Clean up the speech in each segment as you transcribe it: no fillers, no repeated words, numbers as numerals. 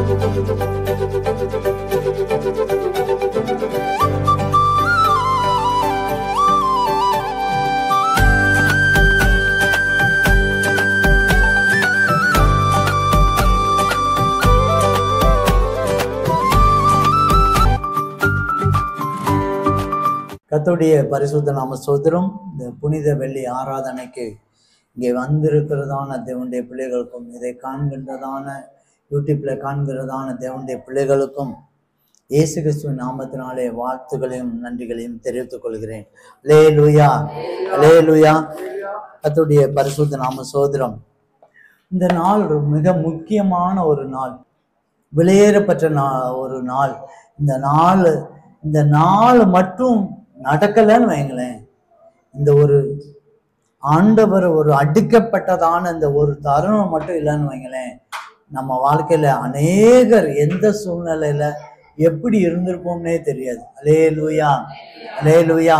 கர்த்தருடைய பரிசுத்த நாம ஸ்தோத்திரம். இந்த புனித வெள்ளி ஆராதனைக்கு இங்கே வந்திருக்கிறதான தேவனுடைய பிள்ளைகளுக்கும், இதை காண்கின்றதான யூடியூப்ல காண்கிறதான தேவனுடைய பிள்ளைகளுக்கும் இயேசு கிறிஸ்துவின் நாமத்தினாலே வாழ்த்துக்களையும் நன்றிகளையும் தெரிவித்துக் கொள்கிறேன். அல்லேலூயா, அல்லேலூயா. கர்த்தருடைய பரிசுத்த நாம ஸ்தோத்திரம். இந்த நாள் மிக முக்கியமான ஒரு நாள், விலையேறப்பட்ட ஒரு நாள். இந்த நாள் மட்டும் நடக்கலன்னு வைங்களேன், இந்த ஒரு ஆண்டவர் ஒரு அடிக்கப்பட்டதான இந்த ஒரு தருணம் மட்டும் இல்லைன்னு வைங்களேன், நம்ம வாழ்க்கையில அநேகர் எந்த சூழ்நிலையில எப்படி இருந்திருப்போம்னே தெரியாது. அல்லேலூயா, அல்லேலூயா.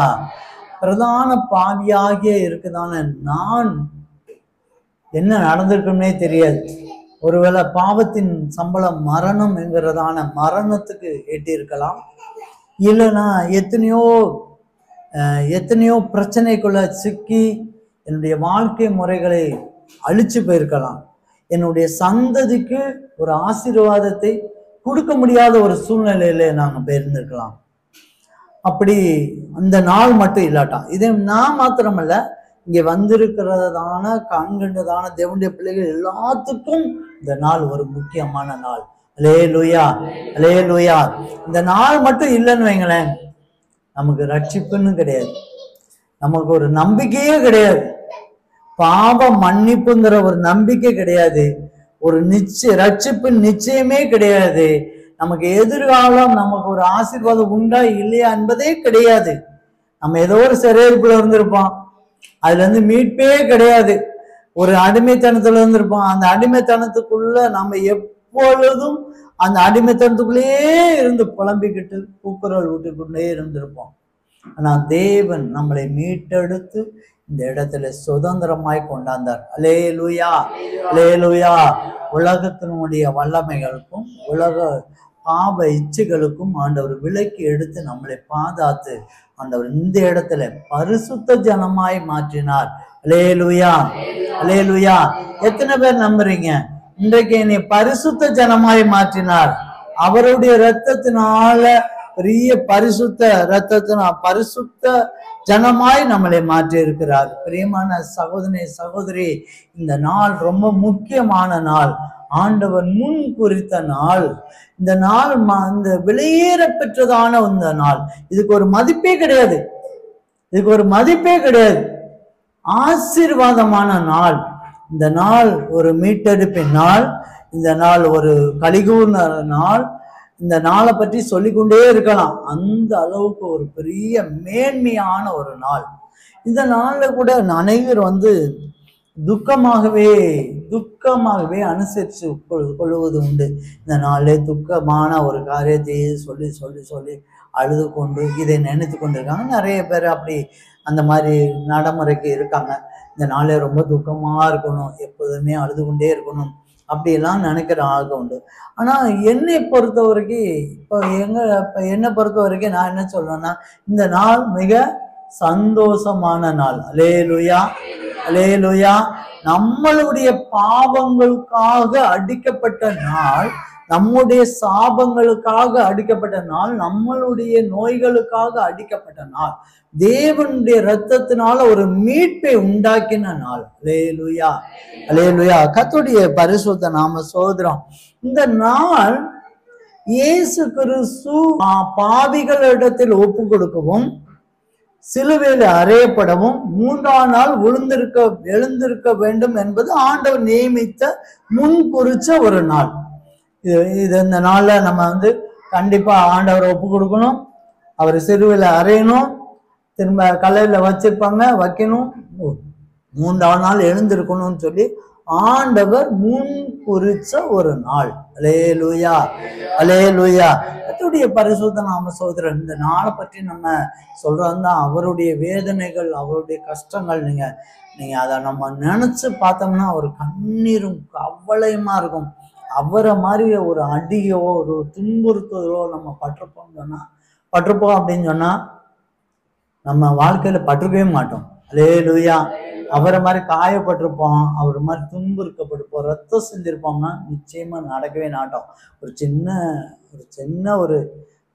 பிரதான பாவியாகிய இருக்குதான நான் என்ன நடந்திருக்கும்னே தெரியாது. ஒருவேளை பாவத்தின் சம்பளம் மரணம் என்கிறதான மரணத்துக்கு எட்டியிருக்கலாம். இல்லைன்னா எத்தனையோ பிரச்சனைக்குள்ள சிக்கி என்னுடைய வாழ்க்கை முறைகளை அழிச்சு போயிருக்கலாம். என்னுடைய சந்ததிக்கு ஒரு ஆசீர்வாதத்தை கொடுக்க முடியாத ஒரு சூழ்நிலையில நாங்கள் போயிருந்திருக்கலாம். அப்படி அந்த நாள் மட்டும் இல்லாட்டா, இது நான் மாத்திரமல்ல, இங்கே வந்திருக்கிறதான காண்கின்றதான தேவனுடைய பிள்ளைகள் எல்லாத்துக்கும் இந்த நாள் ஒரு முக்கியமான நாள். அல்லேலூயா, அல்லேலூயா. இந்த நாள் மட்டும் இல்லைன்னு வைங்களேன், நமக்கு ரட்சிப்புன்னு கிடையாது, நமக்கு ஒரு நம்பிக்கையே கிடையாது, பாவ மன்னிப்புங்கிற ஒரு நம்பிக்கை கிடையாது, ஒரு ரட்சிப்பு நிச்சயமே கிடையாது, நமக்கு எதிர்காலம் நமக்கு ஒரு ஆசீர்வாதம் உண்டா இல்லையா என்பதே கிடையாது. நம்ம ஏதோ ஒரு சிறையிருப்புல இருந்திருப்போம், அதுல இருந்து மீட்பே கிடையாது. ஒரு அடிமைத்தனத்துல இருந்திருப்போம், அந்த அடிமைத்தனத்துக்குள்ள நம்ம எப்பொழுதும் அந்த அடிமைத்தனத்துக்குள்ளேயே இருந்து புலம்பிக்கிட்டு கூக்குரல் விட்டுக்கொண்டே இருந்திருப்போம். ஆனா தேவன் நம்மளை மீட்டெடுத்து இந்த இடத்துல சுதந்திரமாய் கொண்டாந்தார். அல்லேலூயா, அல்லேலூயா. உலகத்தினுடைய வல்லமைகளுக்கும் உலக பாவ இச்சைகளுக்கும் ஆண்டவர் விலக்கி எடுத்து நம்மளை பாதுகாத்து ஆண்டவர் இந்த இடத்துல பரிசுத்த ஜனமாய் மாற்றினார். அல்லேலூயா, அல்லேலூயா. எத்தனை பேர் நம்புறீங்க? இன்றைக்கு என்னை பரிசுத்த ஜனமாய் மாற்றினார். அவருடைய இரத்தத்தினால, பெரிய பரிசுத்த இரத்தத்தினால் பரிசுத்த ஜனமாய் நம்மளை மாற்றி இருக்கிறார். பிரியமான சகோதரி, இந்த நாள் ரொம்ப முக்கியமான நாள், ஆண்டவர் முன் குறித்த நாள். இந்த நாள் இந்த வெளியேற பெற்றதான இந்த நாள். இதுக்கு ஒரு மதிப்பே கிடையாது, இதுக்கு ஒரு மதிப்பே கிடையாது. ஆசீர்வாதமான நாள். இந்த நாள் ஒரு மீட்டெடுப்பின் நாள், இந்த நாள் ஒரு கலிகூர் நாள். இந்த நாளை பற்றி சொல்லிக்கொண்டே இருக்கலாம், அந்த அளவுக்கு ஒரு பெரிய மேன்மையான ஒரு நாள். இந்த நாள்ல கூட அனைவர் துக்கமாகவே அனுசரித்து கொள்வது உண்டு. இந்த நாளே துக்கமான ஒரு காரியத்தையே சொல்லி சொல்லி சொல்லி அழுது கொண்டு இதை நினைத்து கொண்டு இருக்காங்க. நிறைய பேர் அப்படி அந்த மாதிரி நடைமுறைக்கு இருக்காங்க. இந்த நாளே ரொம்ப துக்கமா இருக்கணும், எப்போதுமே அழுது கொண்டே இருக்கணும், அப்படியெல்லாம் நினைக்கிற ஆளுங்க உண்டு. ஆனா என்னை பொறுத்த வரைக்கும் என்னை பொறுத்த வரைக்கும் நான் என்ன சொல்றேன்னா, இந்த நாள் மிக சந்தோஷமான நாள். அல்லேலூயா, அல்லேலூயா. நம்மளுடைய பாவங்களுக்காக அடிக்கப்பட்ட நாள், நம்முடைய சாபங்களுக்காக அடிக்கப்பட்ட நாள், நம்மளுடைய நோய்களுக்காக அடிக்கப்பட்ட நாள், தேவனுடைய இரத்தத்தினால ஒரு மீட்பை உண்டாக்கின நாள். அல்லேலூயா, அல்லேலூயா. கர்த்தருடைய பரிசுத்த நாம ஸ்தோத்திரம். இந்த நாள் இயேசு கிறிஸ்து பாவிகளிடத்தில் ஒப்பு கொடுக்கவும், சிலுவையில் அறையப்படவும், 3ஆம் நாள் எழுந்திருக்க வேண்டும் என்பது ஆண்டவர் நியமித்த முன் குறிச்ச ஒரு நாள். இது இந்த நாள்ல நம்ம கண்டிப்பா ஆண்டவரை ஒப்பு கொடுக்கணும், அவர் சிலுவையில் அறையணும், திரும்ப கல்லறையில வைக்கணும், 3ஆம் நாள் எழுந்திருக்கணும்னு சொல்லி ஆண்டவர் முன் குறிச்ச ஒரு நாள். அல்லேலூயா, அல்லேலூயா. கர்த்தருடைய பரிசுத்த நாம ஸ்தோத்திரம். இந்த நாளை பற்றி நம்ம சொல்றோம்னா அவருடைய வேதனைகள், அவருடைய கஷ்டங்கள், நீங்க அதை நம்ம நினைச்சு பார்த்தோம்னா ஒரு கண்ணீரும் கவலையுமா இருக்கும். அவரை மாதிரி ஒரு அடியோ ஒரு துன்புறுத்துதலோ நம்ம பட்டிருப்போம் அப்படின்னு சொன்னா நம்ம வாழ்க்கையில பட்டிருக்கவே மாட்டோம். அல்லேலூயா. அவரை மாதிரி காயப்பட்டிருப்போம், அவர் மாதிரி துன்புறுக்கப்பட்டிருப்போம், ரத்தம் செஞ்சிருப்போம்னா நிச்சயமா நடக்கவே மாட்டோம். ஒரு சின்ன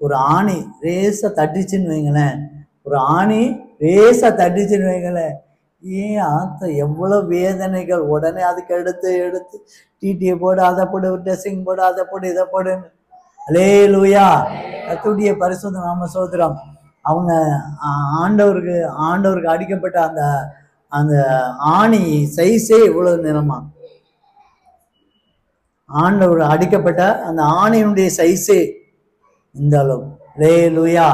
ஒரு ஆணி ரேசா தட்டிச்சுன்னு வைங்களேன், ஒரு ஆணி ரேசா தட்டிச்சுன்னு வைங்களேன், ஏன் ஆத்த எவ்வளவு வேதனைகள். உடனே அதுக்கு எடுத்து டிடியை போடு, அதை போடு, ட்ரெஸ்ஸிங் போடு, அதை போடு, இதை போடுன்னு. அல்லேலூயா. கர்த்தருடைய பரிசுத்த நாம ஸ்தோத்திரம். அவங்க ஆண்டவருக்கு அடிக்கப்பட்ட அந்த ஆணி சைஸே இவ்வளவு நிறமா, ஆண்டவர் அடிக்கப்பட்ட அந்த ஆணியினுடைய சைஸே இந்த அளவு. அல்லேலூயா.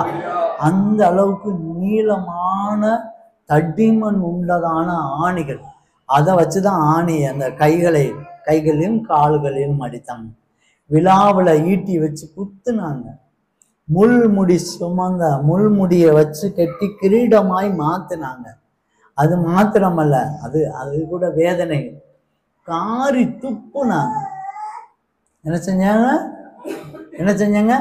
அந்த அளவுக்கு நீளமான தடிமண் உள்ளதான ஆணிகள். அதை வச்சுதான் ஆணி அந்த கைகளையும் கால்களையும் அடித்தாங்க. விழாவில் ஈட்டி வச்சு குத்துனாங்க. முள்முடியை வச்சு கட்டி கிரீடமாய் மாத்தினாங்க. அது மாத்திரமல்ல, அது கூட வேதனை. காரி துப்புனாங்க. என்ன செஞ்சாங்க?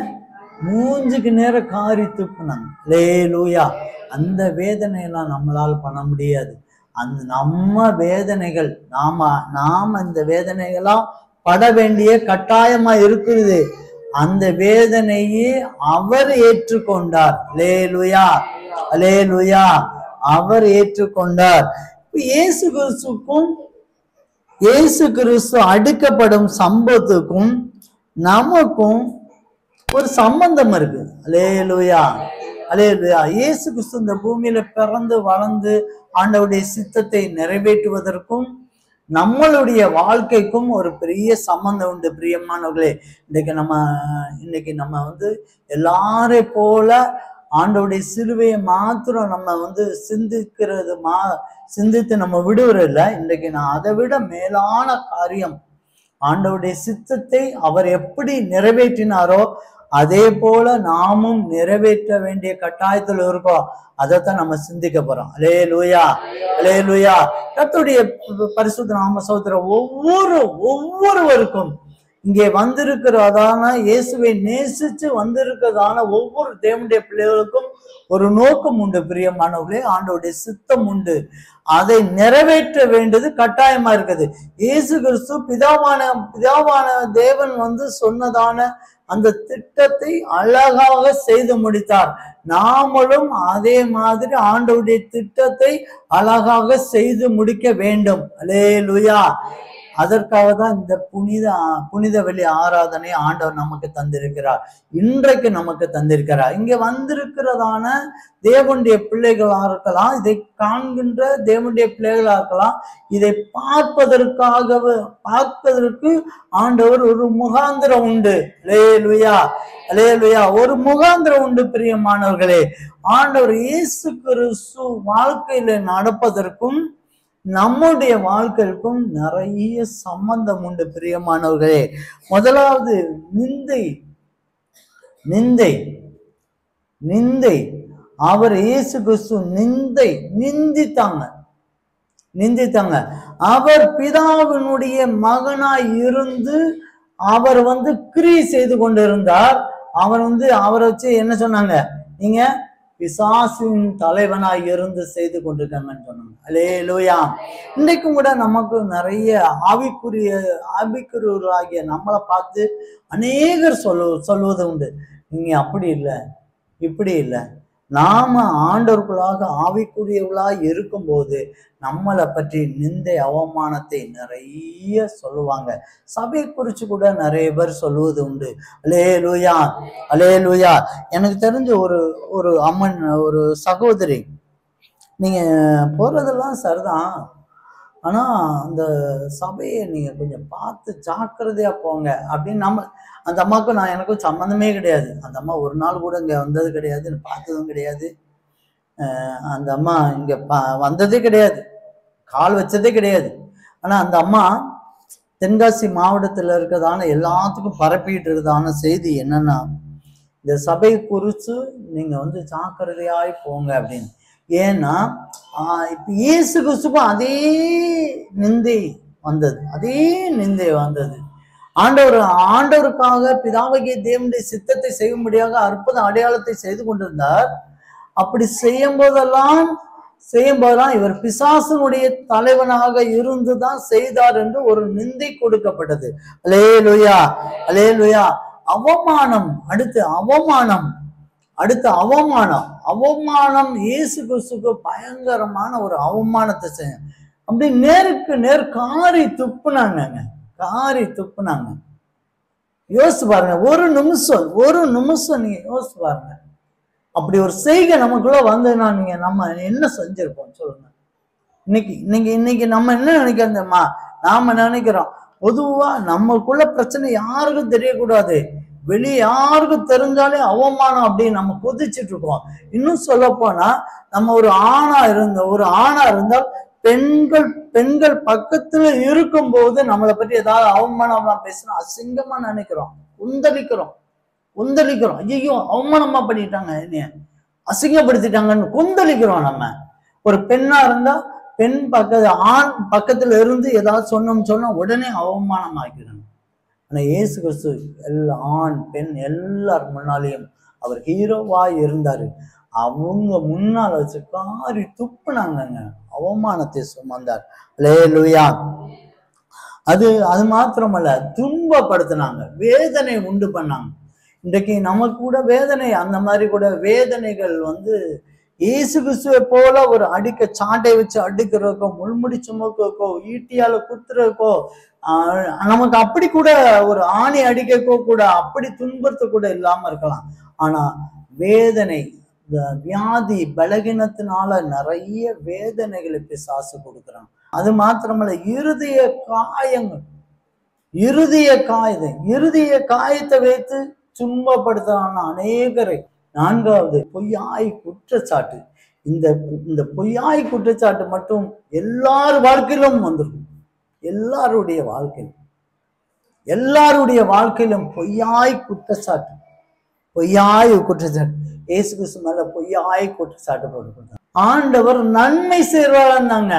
மூஞ்சுக்கு நேரம் காரி துப்புனாங்க. அல்லேலூயா. அந்த வேதனையெல்லாம் நம்மளால் பண்ண முடியாது. நம்ம வேதனைகள் நாம இந்த வேதனைகளாம் பட வேண்டிய கட்டாயமா இருக்குது. அந்த வேதனையே அவர் ஏற்றுக்கொண்டார். அல்லேலூயா. அல்லேலூயா. அவர் ஏற்றுக்கொண்டார். இயேசு கிறிஸ்து அடுக்கப்படும் சம்பவத்துக்கும் நமக்கும் ஒரு சம்பந்தம் இருக்கு. அல்லேலூயா. அல்லேலூயா. இயேசு கிறிஸ்து இந்த பூமியில பிறந்து வளர்ந்து ஆண்டவருடைய சித்தத்தை நிறைவேற்றுவதற்கும் நம்மளுடைய வாழ்க்கைக்கும் ஒரு பெரிய சம்பந்தம் உண்டு. பிரியமானவர்களே, இன்னைக்கு நம்ம எல்லாரை போல ஆண்டவருடைய சிலுவையை மாத்திரம் நம்ம சிந்தித்து நம்ம விடுவதில்லை. இன்றைக்கு நான் அதை விட மேலான காரியம், ஆண்டவருடைய சித்தத்தை அவர் எப்படி நிறைவேற்றினாரோ அதே போல நாமும் நிறைவேற்ற வேண்டிய கட்டாயத்தில் இருக்கோம். அதைத்தான் நம்ம சிந்திக்க போறோம். அல்லேலூயா. அல்லேலூயா. கர்த்தருடைய பரிசுத்த நாம ஸ்தோத்திரம். ஒவ்வொருவருக்கும் இங்கே வந்திருக்கிறதான இயேசுவை நேசிச்சு வந்திருக்கிறதான ஒவ்வொரு தேவனுடைய பிள்ளைகளுக்கும் ஒரு நோக்கம் உண்டு. பிரியமானவர்களே, ஆண்டவருடைய சித்தம் உண்டு. அதை நிறைவேற்ற வேண்டியது கட்டாயமா இருக்குது. இயேசு கிறிஸ்து பிதாவான தேவன் சொன்னதான அந்த திட்டத்தை அழகாக செய்து முடித்தார். நாமளும் அதே மாதிரி ஆண்டவருடைய திட்டத்தை அழகாக செய்து முடிக்க வேண்டும். அல்லேலூயா. அதற்காக தான் இந்த புனித வெள்ளி ஆராதனை ஆண்டவர் நமக்கு தந்திருக்கிறார். இன்றைக்கு நமக்கு தந்திருக்கிறார். இங்க வந்திருக்கிறதான தேவனுடைய பிள்ளைகளா இருக்கலாம், இதை காண்கின்ற தேவனுடைய பிள்ளைகளா இருக்கலாம். இதை பார்ப்பதற்கு ஆண்டவர் ஒரு முகாந்திரம் உண்டு. அல்லேலூயா. அல்லேலூயா. ஒரு முகாந்திரம் உண்டு. பிரியமானவர்களே, ஆண்டவர் இயேசு கிறிஸ்து வாழ்க்கையில நடப்பதற்கும் நம்முடைய வாழ்க்கைக்கும் நிறைய சம்பந்தம் உண்டு. பிரியமானவர்களே, முதலாவது நிந்தை. அவர் இயேசு கிறிஸ்து நிந்தித்தாங்க. அவர் பிதாவினுடைய மகனாய் இருந்து அவர் கிரியை செய்து கொண்டிருந்தார். அவரை வச்சு என்ன சொன்னாங்க? நீங்க பிசாசின் தலைவனாய் இருந்து செய்து கொண்டிருக்காங்கன்னு சொன்னாங்க. அல்லேலூயா. இன்றைக்கும் கூட நமக்கு நிறைய ஆவிக்குரியவர்களாகிய நம்மளை பார்த்து அநேகர் சொல்வது உண்டு. நீங்க அப்படி இல்லை, இப்படி இல்லை. நாம ஆண்டவர்களாக ஆவிக்குரியவர்களாக இருக்கும்போது நம்மளை பற்றி நிந்தை அவமானத்தை நிறைய சொல்லுவாங்க. சபையை குறிச்சு கூட நிறைய பேர் சொல்லுவது உண்டு. அல்லேலூயா. அல்லேலூயா. எனக்கு தெரிஞ்ச ஒரு அம்மன், ஒரு சகோதரி, நீங்க போறதெல்லாம் சரிதான், ஆனா அந்த சபையை நீங்க கொஞ்சம் பார்த்து ஜாக்கிரதையா போங்க அப்படின்னு அந்த அம்மாவுக்கும் எனக்கும் சம்மந்தமே கிடையாது. அந்த அம்மா ஒரு நாள் கூட இங்க வந்தது கிடையாது, பார்த்ததும் கிடையாது. அந்த அம்மா இங்க வந்ததே கிடையாது, கால் வச்சதே கிடையாது. ஆனா அந்த அம்மா தென்காசி மாவட்டத்துல இருக்கிறதான எல்லாத்துக்கும் பரப்பிட்டு இருக்கிறதான செய்தி என்னன்னா, இந்த சபை குறிச்சு நீங்க ஜாக்கிரதையாய் போங்க அப்படின்னு. ஏன்னா இப்ப இயேசு கிறிஸ்துக்கும் அதே நிந்தை வந்தது. ஆண்டவருக்காக பிதாவாகிய தேவனுடைய சித்தத்தை செய்யும்படியாக அற்புத அடையாளத்தை செய்து கொண்டிருந்தார். அப்படி செய்யும் போதெல்லாம் இவர் பிசாசனுடைய தலைவனாக இருந்துதான் செய்தார் என்று ஒரு நிந்தை கொடுக்கப்பட்டது. அல்லேலூயா, அல்லேலூயா. அவமானம், அடுத்து அவமானம் இயேசு கிறிஸ்துக்கு பயங்கரமான ஒரு அவமானத்தை செய்ய, அப்படி நேருக்கு நேர் காரி துப்புனாங்க. யோசிச்சு பாருங்க, ஒரு நிமிஷம் நீங்க யோசிச்சு பாருங்க. அப்படி ஒரு செய்கை நமக்குள்ள வந்ததுன்னா நம்ம என்ன செஞ்சிருப்போம் சொல்லுங்க. இன்னைக்கு நம்ம என்ன நினைக்கிறோம்? நாம நினைக்கிறோம் பொதுவா நம்மக்குள்ள பிரச்சனை யாருக்கும் தெரியக்கூடாது, வெளியே யாருக்கும் தெரிஞ்சாலே அவமானம் அப்படின்னு நம்ம கொதிச்சுட்டு இருக்கோம். இன்னும் சொல்ல போனா நம்ம ஒரு ஆணா இருந்தால் பெண்கள் பக்கத்துல இருக்கும் போது நம்மளை பற்றி ஏதாவது அவமானமா பேசுறோம், அசிங்கமா நினைக்கிறோம், கொந்தளிக்கிறோம். ஐயோ அவமானமா பண்ணிட்டாங்க, என்னைய அசிங்கப்படுத்திட்டாங்கன்னு கொந்தளிக்கிறோம். நம்ம ஒரு பெண்ணா இருந்தா ஆண் பக்கத்துல இருந்து ஏதாவது சொன்னா உடனே அவமானம் ஆக்கிடணும். ஆனா இயேசு கிறிஸ்து எல்லா ஆண் பெண் எல்லார் முன்னாலேயும் அவர் ஹீரோவாய் இருந்தாரு. அவங்க முன்னால வச்சு காரி துப்புனாங்க, அவமானத்தை சுமந்தார். அல்லேலூயா. அது மாத்திரமல்ல, துன்பப்படுத்தினாங்க, வேதனை உண்டு பண்ணாங்க. இன்றைக்கு நமக்கு கூட வேதனை, அந்த மாதிரி கூட வேதனைகள் இயேசு கிறிஸ்துவை போல ஒரு சாட்டை வச்சு அடிக்கிறதுக்கோ, முள்முடி சுமக்கோ, ஈட்டியால குத்துறதுக்கோ, நமக்கு அப்படி கூட ஒரு ஆணி அடிக்கோ கூட அப்படி துன்பத்தை கூட இல்லாம இருக்கலாம். ஆனா வேதனை, வியாதி, பலகீனத்தினால நிறைய வேதனைகளை பிசாசு கொடுக்குறாங்க. அது மாத்திரமல்ல, இருதய காயத்தை வைத்து துன்பப்படுத்துறாங்க அநேகரை. 4வது பொய்யாய் குற்றச்சாட்டு. இந்த பொய்யாய் குற்றச்சாட்டு மட்டும் எல்லார் வாழ்க்கையிலும் வந்துடும். எல்லாருடைய வாழ்க்கையிலும் பொய்யாய் குற்றச்சாட்டு. இயேசு கிறிஸ்து மேல பொய்யாய் குற்றச்சாட்டு போட்டு ஆண்டவர் நன்மை செய்வாங்க.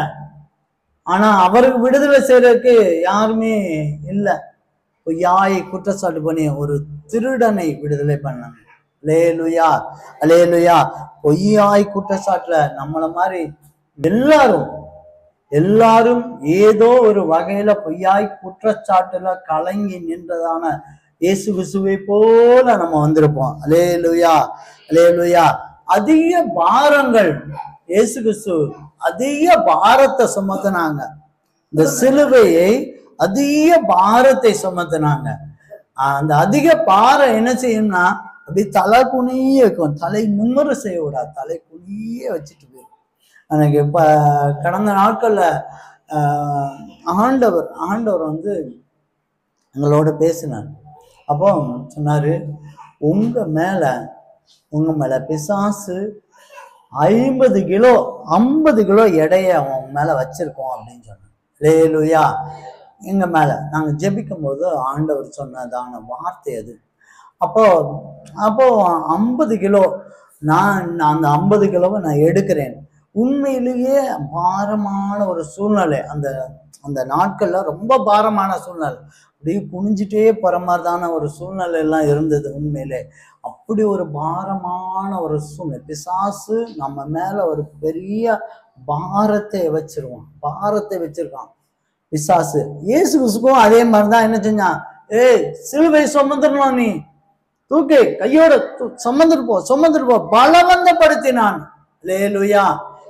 ஆனா அவருக்கு விடுதலை செய்யறதுக்கு யாருமே இல்லை. பொய்யாய் குற்றச்சாட்டு பண்ணி ஒரு திருடனை விடுதலை பண்ணாங்க. அல்லேலூயா, அல்லேலூயா. பொய்யாய் குற்றச்சாட்டுல நம்மள மாதிரி எல்லாரும் ஏதோ ஒரு வகையில பொய்யாய் குற்றச்சாட்டுல கலங்கி நின்றதான இயேசு கிறிஸ்துவை போல நம்ம வந்திருப்போம். அல்லேலூயா, அல்லேலூயா. அதிக பாரங்கள், இயேசு கிறிஸ்து அதிக பாரத்தை சுமத்தினாங்க. இந்த சிலுவையை அதிக பாரத்தை சுமத்தினாங்க. அந்த அதிக பாரம் என்ன செய்யும்னா அப்படி தலை குனியே இருக்கும். தலை நிம்மறு செய்ய விடாது, தலை குனியே வச்சுட்டு போயிடும். எனக்கு இப்ப கடந்த நாட்கள்ல ஆண்டவர் எங்களோட பேசினார். அப்போ சொன்னாரு, உங்க மேல பிசாசு 50 கிலோ எடைய அவன் மேல வச்சிருக்கோம் அப்படின்னு சொன்னார். அல்லேலூயா. எங்க மேல நாங்க ஜெபிக்கும் போது ஆண்டவர் சொன்னதான வார்த்தை அது. அப்போ 50 கிலோ அந்த 50 கிலோவை நான் எடுக்கிறேன். உண்மையிலேயே பாரமான ஒரு சூழ்நிலை, அந்த நாட்கள்ல ரொம்ப பாரமான சூழ்நிலை, அப்படியே குனிஞ்சிட்டே போற மாதிரிதான ஒரு சூழ்நிலை எல்லாம் இருந்தது. உண்மையிலே அப்படி ஒரு பாரமான ஒரு சூழ்நிலை. பிசாசு நம்ம மேல ஒரு பெரிய பாரத்தை வச்சிருக்கான் பிசாசு. இயேசு கிறிஸ்துவும் அதே மாதிரிதான் என்ன செஞ்சான், சிலுவை சுமந்துடணும், நீ தூக்கி கையோட சுமந்துட்டு போ பலவந்தப்படுத்தினான். அல்லேலூயா,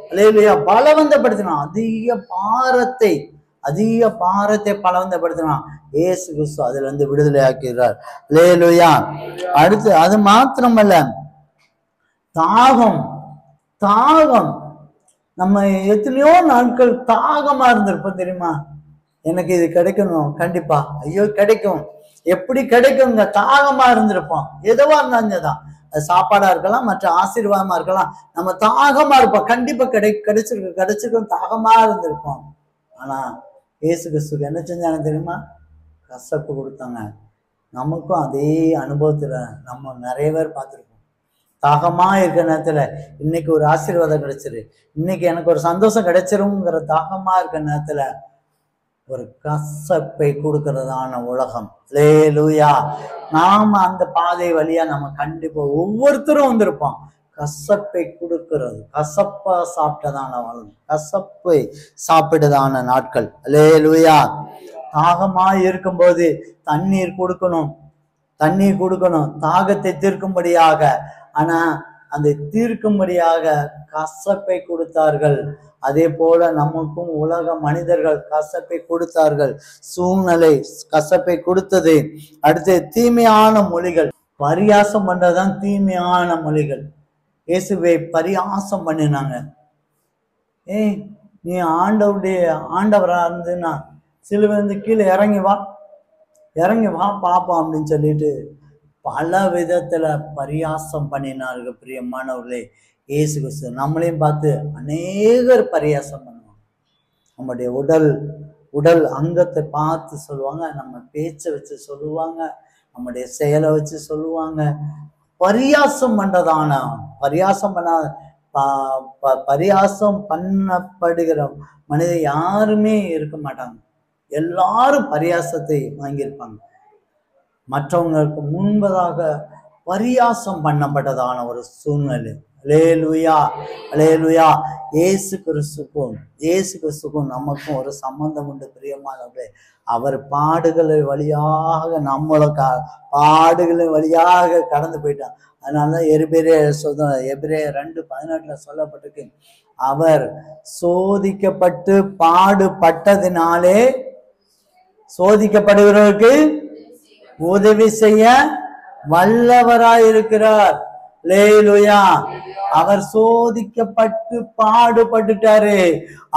அல்லேலூயா. பலவந்தப்படுத்தினான், அதிக பாரத்தை பலவந்தப்படுத்தினான். இயேசு கிறிஸ்து அதுல இருந்து விடுதலை ஆக்கிறார். அல்லேலூயா. அடுத்து அது மாத்திரமல்ல, தாகம். நம்ம எத்தனையோ நாட்கள் தாகமா இருந்திருப்போம் தெரியுமா. எனக்கு இது கிடைக்கணும், கண்டிப்பா, ஐயோ கிடைக்கும், எப்படி கிடைக்குங்க, தாகமா இருந்திருப்போம். எதுவா இருந்தாதான், அது சாப்பாடா இருக்கலாம், மற்ற ஆசீர்வாதமா இருக்கலாம். நம்ம தாகமா இருப்போம், கண்டிப்பா கிடைச்சிருக்கும், தாகமா இருந்திருப்போம். ஆனா இயேசு கிறிஸ்துக்கு என்ன செஞ்சாங்க தெரியுமா, கசப்பு கொடுத்தாங்க. நமக்கும் அதே அனுபவத்துல நம்ம நிறைய பேர் பார்த்துருக்கோம். தாகமா இருக்கிற நேரத்துல இன்னைக்கு ஒரு ஆசீர்வாதம் கிடைச்சிரு, இன்னைக்கு எனக்கு ஒரு சந்தோஷம் கிடைச்சிருங்கிற தாகமா இருக்கிற நேரத்துல ஒரு கசப்பை கொடுக்கிறதான உலகம். அல்லேலூயா. நாம அந்த பாதை வழியா நம்ம கண்டிப்பா ஒவ்வொருத்தரும் வந்திருப்போம். கசப்பை கொடுக்கிறது, கசப்பா சாப்பிட்டதான கசப்பை சாப்பிட்டதான நாட்கள். அல்லேலூயா. தாகமாய் இருக்கும்போது தண்ணீர் கொடுக்கணும், தண்ணீர் கொடுக்கணும், தாகத்தை தீர்க்கும்படியாக. ஆனா அந்த தீர்க்கும்படியாக கசப்பை கொடுத்தார்கள். அதே போல நமக்கும் உலக மனிதர்கள் கசப்பை கொடுத்தார்கள். சூழ்நிலை கசப்பை கொடுத்தது. அடுத்து தீமையான மொழிகள், பரியாசம் பண்றதுதான் தீமையான மொழிகள். இயேசுவை பரியாசம் பண்ணினாங்க. நீ ஆண்டவரா இருந்துன்னா சிலுவையிலிருந்து கீழே இறங்கி வா பாப்போம் அப்படின்னு சொல்லிட்டு பல விதத்துல பரியாசம் பண்ணினார்கள். பிரியமானவர்களே, இயேசு கிறிஸ்து நம்மளையும் பார்த்து அநேகர் பரியாசம் பண்ணுவாங்க. நம்முடைய உடல் அங்கத்தை பார்த்து சொல்லுவாங்க, நம்ம பேச்சை வச்சு சொல்லுவாங்க, நம்முடைய செயலை வச்சு சொல்லுவாங்க. பரியாசம் பண்ணப்படுகிற மனிதர் யாருமே இருக்க மாட்டாங்க. எல்லாரும் பரியாசத்தை வாங்கியிருப்பாங்க. மற்றவங்களுக்கு முன்பதாக பரியாசம் பண்ணப்பட்டதான ஒரு சூழ்நிலை. அல்லேலூயா, அல்லேலூயா. இயேசு கிறிஸ்துக்கும் நமக்கும் ஒரு சம்பந்தம் உண்டு. பிரியமானவர்களே, அவர் பாடுகளை வழியாக பாடுகளின் வழியாக கடந்து போயிட்டான். அதனாலதான் எபிரேயர் 2:18 சொல்லப்பட்டிருக்கு, அவர் சோதிக்கப்பட்டு பாடுபட்டதினாலே சோதிக்கப்படுகிறவருக்கு உதவி செய்ய வல்லவராயிருக்கிறார். அல்லேலூயா. அவர் சோதிக்கப்பட்டு பாடுபட்டுட்டாரு.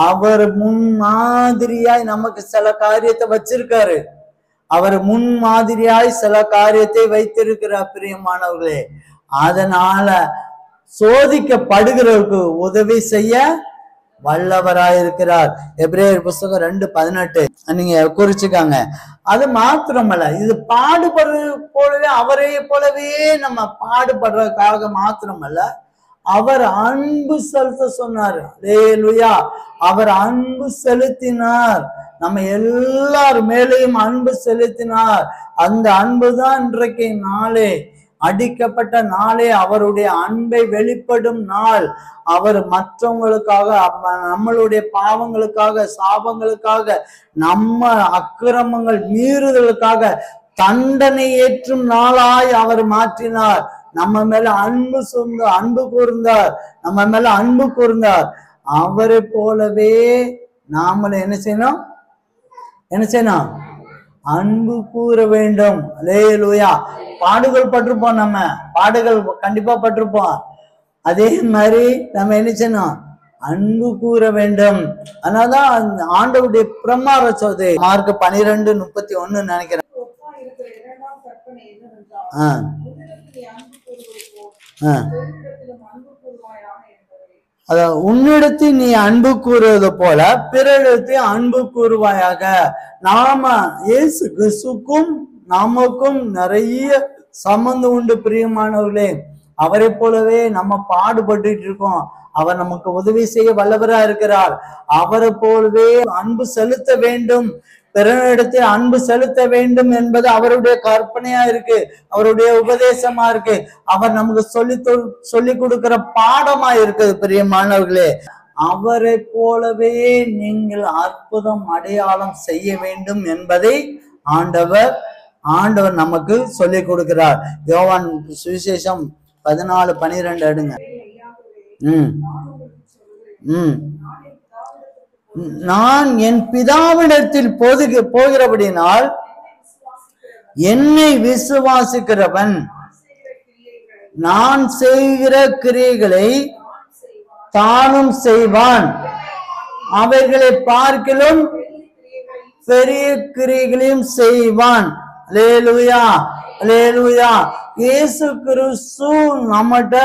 அவர் முன்மாதிரியாய் நமக்கு சில காரியத்தை வச்சிருக்காரு. அவர் முன்மாதிரியாய் சில காரியத்தை வைத்திருக்கிறார். பிரியமானவர்களே, அதனால சோதிக்கப்படுகிறவருக்கு உதவி செய்ய வல்லவராயிருக்கிறார். எபிரேயர் புஸ்தகம் 2:18 நீங்க குறிச்சுக்காங்க. அது மாத்திரமல்ல, இது பாடுபடுறது போலவே அவரே போலவே நம்ம பாடுபடுறதுக்காக மாத்திரமல்ல, அவர் அன்பு செலுத்த சொன்னார். அல்லேலூயா. அவர் அன்பு செலுத்தினார். நம்ம எல்லார் மேலேயும் அன்பு செலுத்தினார். அந்த அன்பு தான் இன்றைக்கு நாளே, அடிக்கப்பட்ட நாளே, அவருடைய அன்பை வெளிப்படும் நாள். அவர் மற்றவங்களுக்காக, நம்மளுடைய பாவங்களுக்காக, சாபங்களுக்காக, நம்ம அக்கிரமங்கள் மீறுதலுக்காக தண்டனை ஏற்றும் நாளாய் அவர் மாற்றினார். நம்ம மேல அன்பு கூர்ந்தார். அவரை போலவே நாம என்ன செய்யணும்? அன்பு கூற வேண்டும். அல்லேலூயா. பாடுகள் பட்டிருப்போம், நம்ம பாடுகள் கண்டிப்பா பட்டிருப்போம். அதே மாதிரி நம்ம என்ன செய்யணும்? அன்பு கூற வேண்டும். அதனாலதான் ஆண்டவருடைய பிரமாண சோதை மார்க் 12:31 நினைக்கிறேன். அதாவது உன்னிடத்தில் நீ அன்பு கூறுவது போல பிறரிடத்தில் அன்பு கூறுவாயாக. நாம இயேசு கிறிஸ்துக்கும் நமக்கும் நிறைய சம்பந்தம் உண்டு. பிரியமானவர்களே, அவரை போலவே நம்ம பாடுபட்டு இருக்கோம். அவர் நமக்கு உதவி செய்ய வல்லவரா இருக்கிறார். அவரை போலவே அன்பு செலுத்த வேண்டும், பிறனிடத்தில் அன்பு செலுத்த வேண்டும் என்பது அவருடைய கற்பனையா இருக்கு, அவருடைய உபதேசமா இருக்கு, அவர் நமக்கு சொல்லி கொடுக்கிற பாடமா இருக்குது. பிரியமானவர்களே, அவரை போலவே நீங்கள் அற்புதம் அடையாளம் செய்ய வேண்டும் என்பதை ஆண்டவர் நமக்கு சொல்லி கொடுக்கிறார். யோவான் சுவிசேஷம் 14:12 எடுங்க. நான் என் பிதாவிடத்தில் போகிறபடினால் என்னை விசுவாசிக்கிறவன் நான் செய்கிற கிரியைகளை தானும் செய்வான், அவைகளை பார்க்கிலும் பெரிய கிரியைகளையும் செய்வான். அல்லேலூயா, அல்லேலூயா. இயேசு கிறிஸ்து நம்மகிட்ட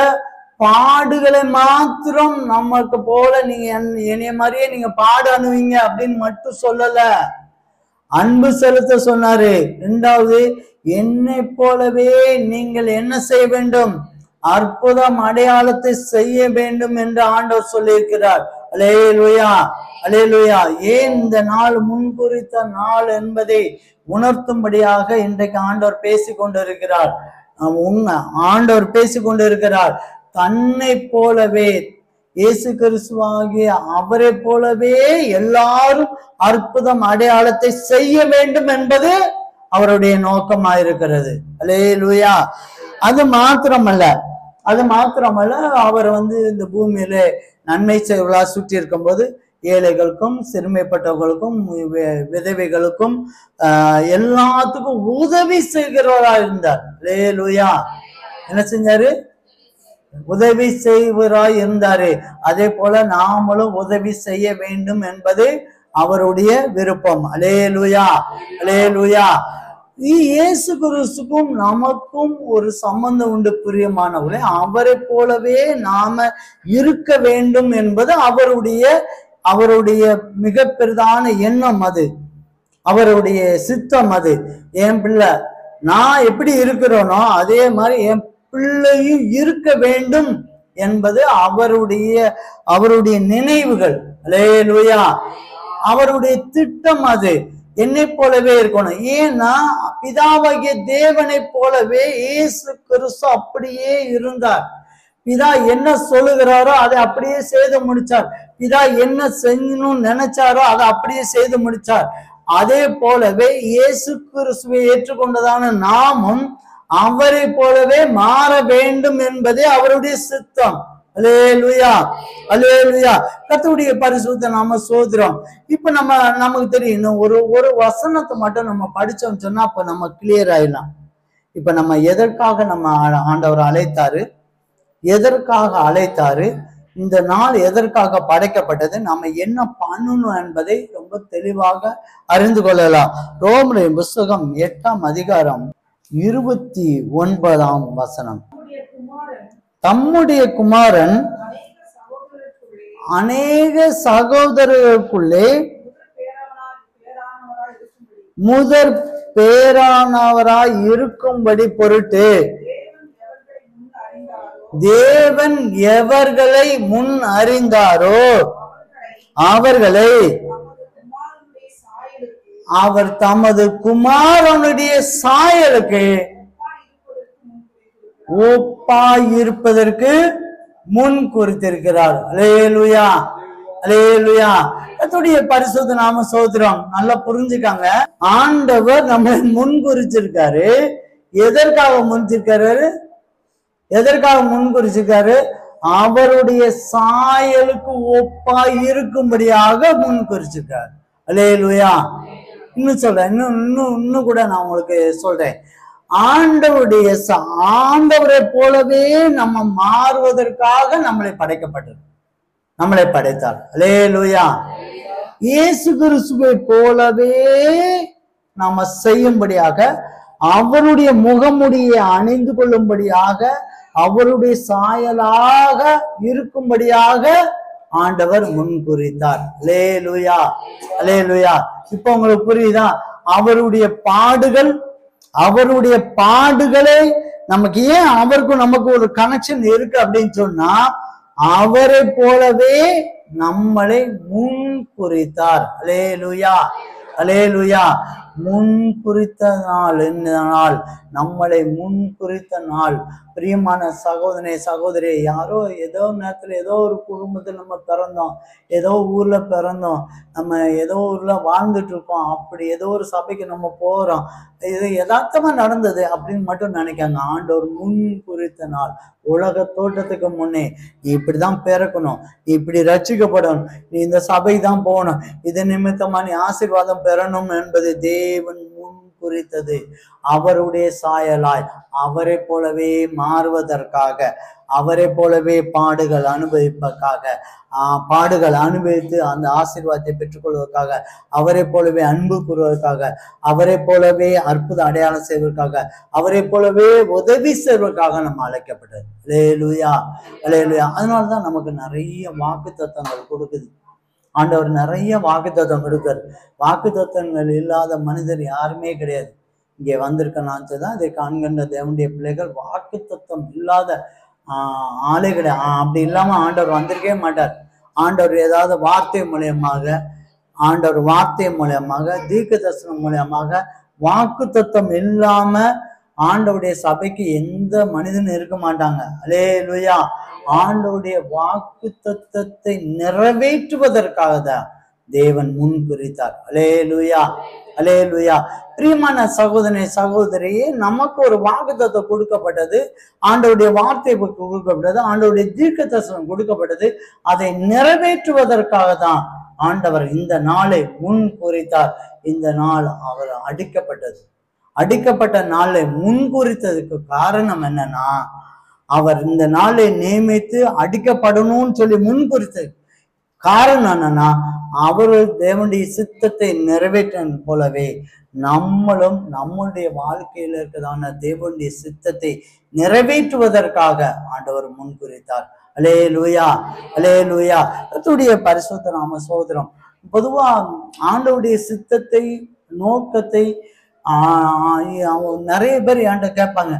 பாடுகளை மாத்திரம் நமக்கு போல நீங்க என்னைய மாதிரியே நீங்க பாடு அணுவீங்க அப்படின்னு மட்டும் சொல்லல, அன்பு செலுத்த சொன்னாரு. இரண்டாவது, என்னை போலவே நீங்கள் என்ன செய்ய வேண்டும்? அற்புதம் அடையாளத்தை செய்ய வேண்டும் என்று ஆண்டவர் சொல்லியிருக்கிறார். அல்லேலூயா, அல்லேலூயா. ஏன் இந்த நாள் முன்குறித்த நாள் என்பதை உணர்த்தும்படியாக இன்றைக்கு ஆண்டவர் பேசிக் கொண்டிருக்கிறார். ஆண்டவர் பேசிக் கொண்டிருக்கிறார். தன்னை போலவே, இயேசு கிறிஸ்துவாகிய அவரை போலவே எல்லாரும் அற்புதம் அடையாளத்தை செய்ய வேண்டும் என்பது அவருடைய நோக்கமாயிருக்கிறது. அல்லேலூயா. அது மாத்திரமல்ல, அவர் இந்த பூமியில நன்மை செய்வதா சுற்றி இருக்கும் போது ஏழைகளுக்கும் சிறுமைப்பட்டவர்களுக்கும் விதவைகளுக்கும் எல்லாத்துக்கும் உதவி செய்கிறவரா இருந்தார். அல்லேலூயா. என்ன செஞ்சாரு? உதவி செய்வராய் இருந்தாரு. அதே போல நாமளும் உதவி செய்ய வேண்டும் என்பது அவருடைய விருப்பம். அல்லேலூயா, அல்லேலூயா. இயேசு கிறிஸ்துக்கும் நமக்கும் ஒரு சம்பந்தம் உண்டு பிரியமானவர்களே. அவரை போலவே நாம இருக்க வேண்டும் என்பது அவருடைய மிக பெரிதான எண்ணம், அது அவருடைய சித்தம். அது என் பிள்ளை நான் எப்படி இருக்கிறோனோ அதே மாதிரி என் பிள்ளையும் இருக்க வேண்டும் என்பது அவருடைய நினைவுகள். அல்லேலூயா. அவருடைய திட்டம் அது என்னை போலவே இருக்கணும். ஏன்னா பிதாவாகிய தேவனை போலவே இயேசு கிறிஸ்து அப்படியே இருந்தார். பிதா என்ன சொல்லுகிறாரோ அதை அப்படியே செய்து முடிச்சார். பிதா என்ன செய்யணும்னு நினைச்சாரோ அதை அப்படியே செய்து முடிச்சார். அதே போலவே இயேசு கிறிஸ்துவை ஏற்றுக்கொண்டதான நாமும் அவரை போலவே மாற வேண்டும் என்பதே அவருடைய சித்தம். அல்லேலூயா, அல்லேலூயா. கர்த்தருடைய பரிசுத்த நாம சோதரம். இப்ப நமக்கு தெரியும், ஒரு வசனத்தை மட்டும் நம்ம படிச்சோம்னு சொன்னா அப்ப நம்ம கிளியர் ஆயிடலாம். இப்ப நம்ம எதற்காக நம்ம ஆண்டவர் அழைத்தாரு, இந்த நாள் எதற்காக படைக்கப்பட்டது, நம்ம என்ன பண்ணணும் என்பதை ரொம்ப தெளிவாக அறிந்து கொள்ளலாம். ரோமரின் புஸ்தகம் 8ஆம் அதிகாரம் 29ஆம் வசனம். தம்முடைய குமாரன் அநேக சகோதரர்களுக்குள்ளே முதற் பேரானவராய் இருக்கும்படி பொருட்டு தேவன் எவர்களை முன் அறிந்தாரோ அவர்களை அவர் தமது குமாரனுடைய சாயலுக்கு ஒப்பாயிருப்பதற்கு முன் குறித்திருக்கிறார். அல்லேலூயா, அல்லேலூயா. கர்த்தருடைய பரிசுத்த நாம சோதரம். நல்லா புரிஞ்சுக்காங்க. ஆண்டவர் நம்ம முன் குறிச்சிருக்காரு. எதற்காக முன் குறிச்சிருக்காரு? அவருடைய சாயலுக்கு ஒப்பாய் இருக்கும்படியாக முன் குறிச்சிருக்காரு. அல்லேலூயா. இன்னும் சொல்றேன், இன்னும் கூட நான் உங்களுக்கு சொல்றேன். ஆண்டவரை போலவே நம்ம மாறுவதற்காக நம்மளை படைத்தார். அல்லேலூயா. இயேசு கிறிஸ்துவை போலவே நாம செய்யும்படியாக, அவருடைய முகமுடியை அணிந்து கொள்ளும்படியாக, அவருடைய சாயலாக இருக்கும்படியாக ஆண்டவர் முன் குறித்தார். அல்லேலூயா, அல்லேலூயா. இப்ப உங்களுக்கு புரியுதா? அவருடைய பாடுகளை நமக்கு ஏன் நமக்கு ஒரு கனெக்ஷன் இருக்கு அப்படின்னு சொன்னா, அவரை போலவே நம்மளை முன் குறித்தார். அல்லேலூயா, அல்லேலூயா. முன் குறித்த நாள் என்ன நாள்? நம்மளை முன் குறித்த நாள். பிரியமான சகோதரி, யாரோ ஏதோ நேரத்துல ஏதோ ஒரு குடும்பத்தில் நம்ம பிறந்தோம், ஏதோ ஊர்ல பிறந்தோம், நம்ம ஏதோ ஊர்ல வாழ்ந்துட்டு இருக்கோம், அப்படி ஏதோ ஒரு சபைக்கு நம்ம போறோம், இது யதார்த்தமா நடந்தது அப்படின்னு மட்டும் நினைக்காங்க. ஆண்டவர் முன் குறித்த நாள். உலக தோற்றத்துக்கு முன்னே நீ இப்படிதான் பிறக்கணும், நீ இப்படி ரட்சிக்கப்படணும், நீ இந்த சபை தான் போகணும், இது நிமித்தமா நீ ஆசீர்வாதம் பெறணும் என்பது தேவன் முன் குறித்தது. அவருடைய சாயலாய் அவரை போலவே மாறுவதற்காக, அவரை போலவே பாடுகள் அனுபவித்து அந்த ஆசீர்வாதத்தை பெற்றுக்கொள்வதற்காக, அவரை போலவே அன்பு கூறுவதற்காக, அவரை போலவே அற்புத அடையாளம் செய்வதற்காக, அவரை போலவே உதவி செய்வதற்காக நம்ம அழைக்கப்பட்டது. அல்லேலூயா, அல்லேலூயா. அதனாலதான் நமக்கு நிறைய வாக்குத்தத்தங்கள் கொடுக்குது. ஆண்டவர் நிறைய வாக்குத்தத்தம் கொடுக்காரு. வாக்குத்தத்தங்கள் இல்லாத மனிதர் யாருமே கிடையாது. இங்கே வந்திருக்கனான் தான் இதை காண்கின்ற தேவனுடைய பிள்ளைகள். வாக்குத்தத்தம் இல்லாத ஆளே கிடையாது. அப்படி இல்லாம ஆண்டவர் வந்திருக்கவே மாட்டார். ஆண்டவர் ஏதாவது வார்த்தை மூலியமாக, ஆண்டவர் வார்த்தை மூலியமாக, தீர்க்க தரிசனம் மூலியமாக, வாக்கு தத்துவம் இல்லாம ஆண்டவருடைய சபைக்கு எந்த மனிதனும் இருக்க மாட்டாங்க. அல்லேலூயா. ஆண்டவருடைய வாக்கு தத்துவத்தை நிறைவேற்றுவதற்காக தான் தேவன் முன் குறித்தார். அல்லேலூயா, அல்லேலூயா. பிரியமான சகோதரனே சகோதரியே, நமக்கு ஒரு வாக்கு தத்துவம் கொடுக்கப்பட்டது, ஆண்டவருடைய வார்த்தை கொடுக்கப்பட்டது, ஆண்டவருடைய தீர்க்க தரிசனம் கொடுக்கப்பட்டது. அதை நிறைவேற்றுவதற்காக தான் ஆண்டவர் இந்த நாளை முன் குறித்தார். இந்த நாள் அவர் அடிக்கப்பட்ட நாளை முன் குறித்ததுக்கு காரணம் என்னன்னா, அவர் இந்த நாளை நியமித்து அடிக்கப்படணும்னு சொல்லி முன் குறித்தது காரணம் என்னன்னா, அவர் தேவனுடைய சித்தத்தை நிறைவேற்ற போலவே நம்மளும் நம்முடைய வாழ்க்கையில இருக்கிறதான தேவனுடைய சித்தத்தை நிறைவேற்றுவதற்காக ஆண்டவர் முன் குறித்தார். அல்லேலூயா, அல்லேலூயா. கர்த்தருடைய பரிசுத்த நாம சோதரம். பொதுவா ஆண்டவருடைய சித்தத்தை, நோக்கத்தை நிறைய பேர் என்கிட்ட கேட்பாங்க,